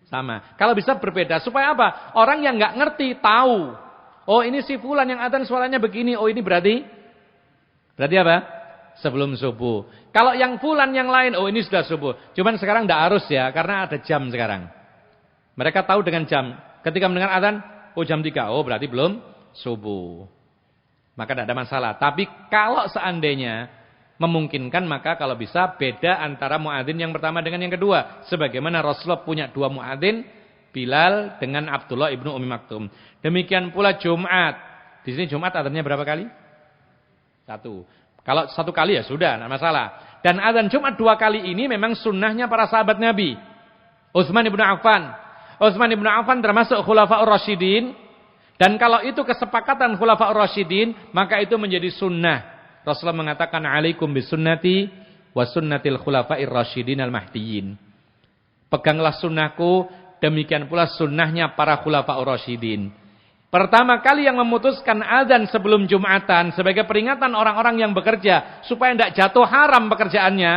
Speaker 1: Sama. Kalau bisa berbeda supaya apa? Orang yang nggak ngerti tahu. Oh, ini si fulan yang adzan suaranya begini. Oh, ini berarti apa? Sebelum subuh. Kalau yang fulan yang lain, oh ini sudah subuh. Cuman sekarang tidak harus ya, karena ada jam sekarang. Mereka tahu dengan jam. Ketika mendengar adzan, oh jam 3, oh berarti belum subuh. Maka tidak ada masalah. Tapi kalau seandainya memungkinkan, maka kalau bisa beda antara muadzin yang pertama dengan yang kedua. Sebagaimana Rasulullah punya 2 muadzin, Bilal dengan Abdullah ibnu Ummi Maktum. Demikian pula Jumat. Di sini Jumat adzannya berapa kali? 1. Kalau 1 kali ya sudah, tidak masalah. Dan adzan Jumat 2 kali ini memang sunnahnya para sahabat Nabi. Utsman ibnu Affan. Utsman ibnu Affan termasuk Khulafaur Rasyidin. Dan kalau itu kesepakatan Khulafaur Rasyidin, maka itu menjadi sunnah. Rasulullah mengatakan, alaikum bisunnati wa sunnatil khulafair rasyidin al-mahdiyyin. Peganglah sunnahku, demikian pula sunnahnya para Khulafaur Rasyidin. Pertama kali yang memutuskan adzan sebelum Jumatan sebagai peringatan orang-orang yang bekerja supaya tidak jatuh haram pekerjaannya.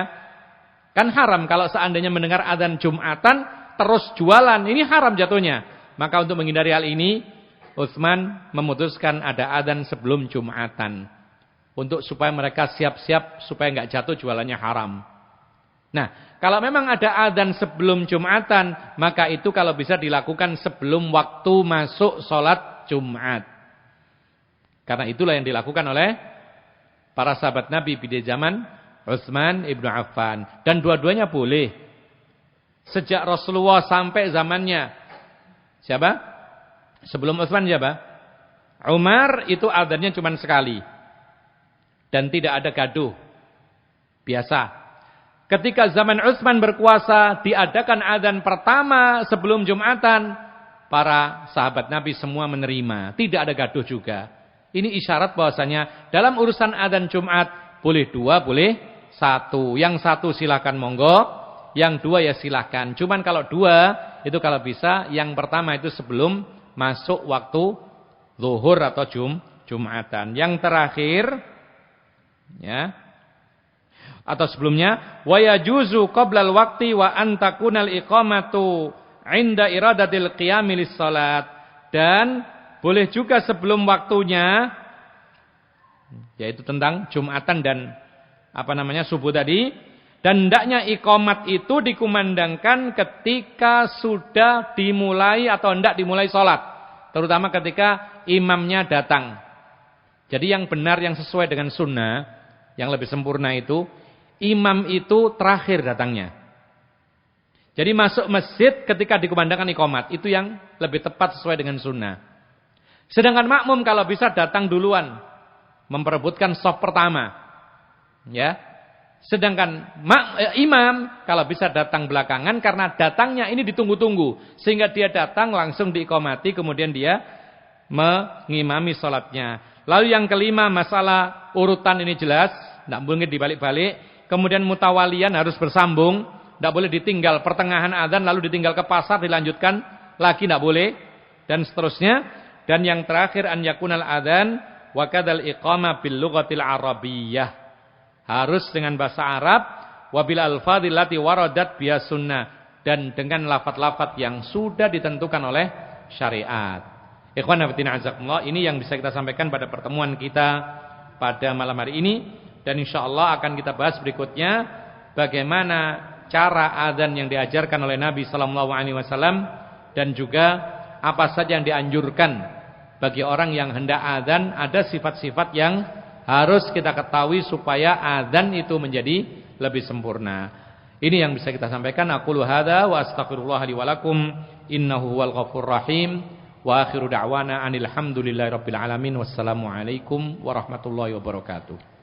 Speaker 1: Kan haram kalau seandainya mendengar adzan Jumatan terus jualan, ini haram jatuhnya. Maka untuk menghindari hal ini, Utsman memutuskan ada adzan sebelum Jumatan untuk supaya mereka siap-siap supaya nggak jatuh jualannya haram. Nah, kalau memang ada adzan sebelum Jumatan, maka itu kalau bisa dilakukan sebelum waktu masuk sholat Jumat. Karena itulah yang dilakukan oleh para sahabat Nabi pada zaman Utsman ibnu Affan. Dan dua-duanya boleh. Sejak Rasulullah sampai zamannya siapa? Sebelum Utsman siapa? Umar itu adzannya cuma sekali. Dan tidak ada gaduh. Biasa. Ketika zaman Utsman berkuasa, diadakan adzan pertama sebelum Jumatan. Para sahabat Nabi semua menerima. Tidak ada gaduh juga. Ini isyarat bahwasanya dalam urusan adzan Jumat, boleh 2, boleh 1. Yang 1 silakan monggo. Yang 2 ya silakan. Cuman kalau 2, itu kalau bisa, yang pertama itu sebelum masuk waktu zuhur atau Jumatan. Yang terakhir, ya, atau sebelumnya, wa yajuzu qoblal waqti wa antakunal iqamatu inda iradatil qiyami lis-salat. Dan boleh juga sebelum waktunya, yaitu tentang Jumatan dan subuh tadi. Dan hendaknya iqamat itu dikumandangkan ketika sudah dimulai atau hendak dimulai salat, terutama ketika imamnya datang. Jadi yang benar, yang sesuai dengan sunnah, yang lebih sempurna itu, imam itu terakhir datangnya. Jadi masuk masjid ketika dikumandangkan iqamat. Itu yang lebih tepat sesuai dengan sunnah. Sedangkan makmum kalau bisa datang duluan. Memperebutkan shaf pertama. Ya. Sedangkan imam kalau bisa datang belakangan. Karena datangnya ini ditunggu-tunggu. Sehingga dia datang langsung diiqamati. Kemudian dia mengimami sholatnya. Lalu yang kelima, masalah urutan ini jelas. Tidak boleh dibalik-balik. Kemudian mutawalian harus bersambung. Tidak boleh ditinggal pertengahan adzan lalu ditinggal ke pasar dilanjutkan lagi, tidak boleh, dan seterusnya. Dan yang terakhir, an yakunal adzan wa kadzal iqamah bil lughatil arabiyyah, harus dengan bahasa Arab, wa bil alfadhil lati waradat biha sunnah, dan dengan lafaz-lafaz yang sudah ditentukan oleh syariat. Ikhwan fillah azakumullah, ini yang bisa kita sampaikan pada pertemuan kita pada malam hari ini, dan insyaallah akan kita bahas berikutnya bagaimana cara adzan yang diajarkan oleh Nabi sallallahu alaihi wasallam, dan juga apa saja yang dianjurkan bagi orang yang hendak adzan. Ada sifat-sifat yang harus kita ketahui supaya adzan itu menjadi lebih sempurna. Ini yang bisa kita sampaikan. Aqulu hadza wa astaghfirullah li wa lakum innahu huwal ghafurur rahim wa akhiru da'wana anil hamdulillahi rabbil alamin. Wassalamu alaikum warahmatullahi wabarakatuh.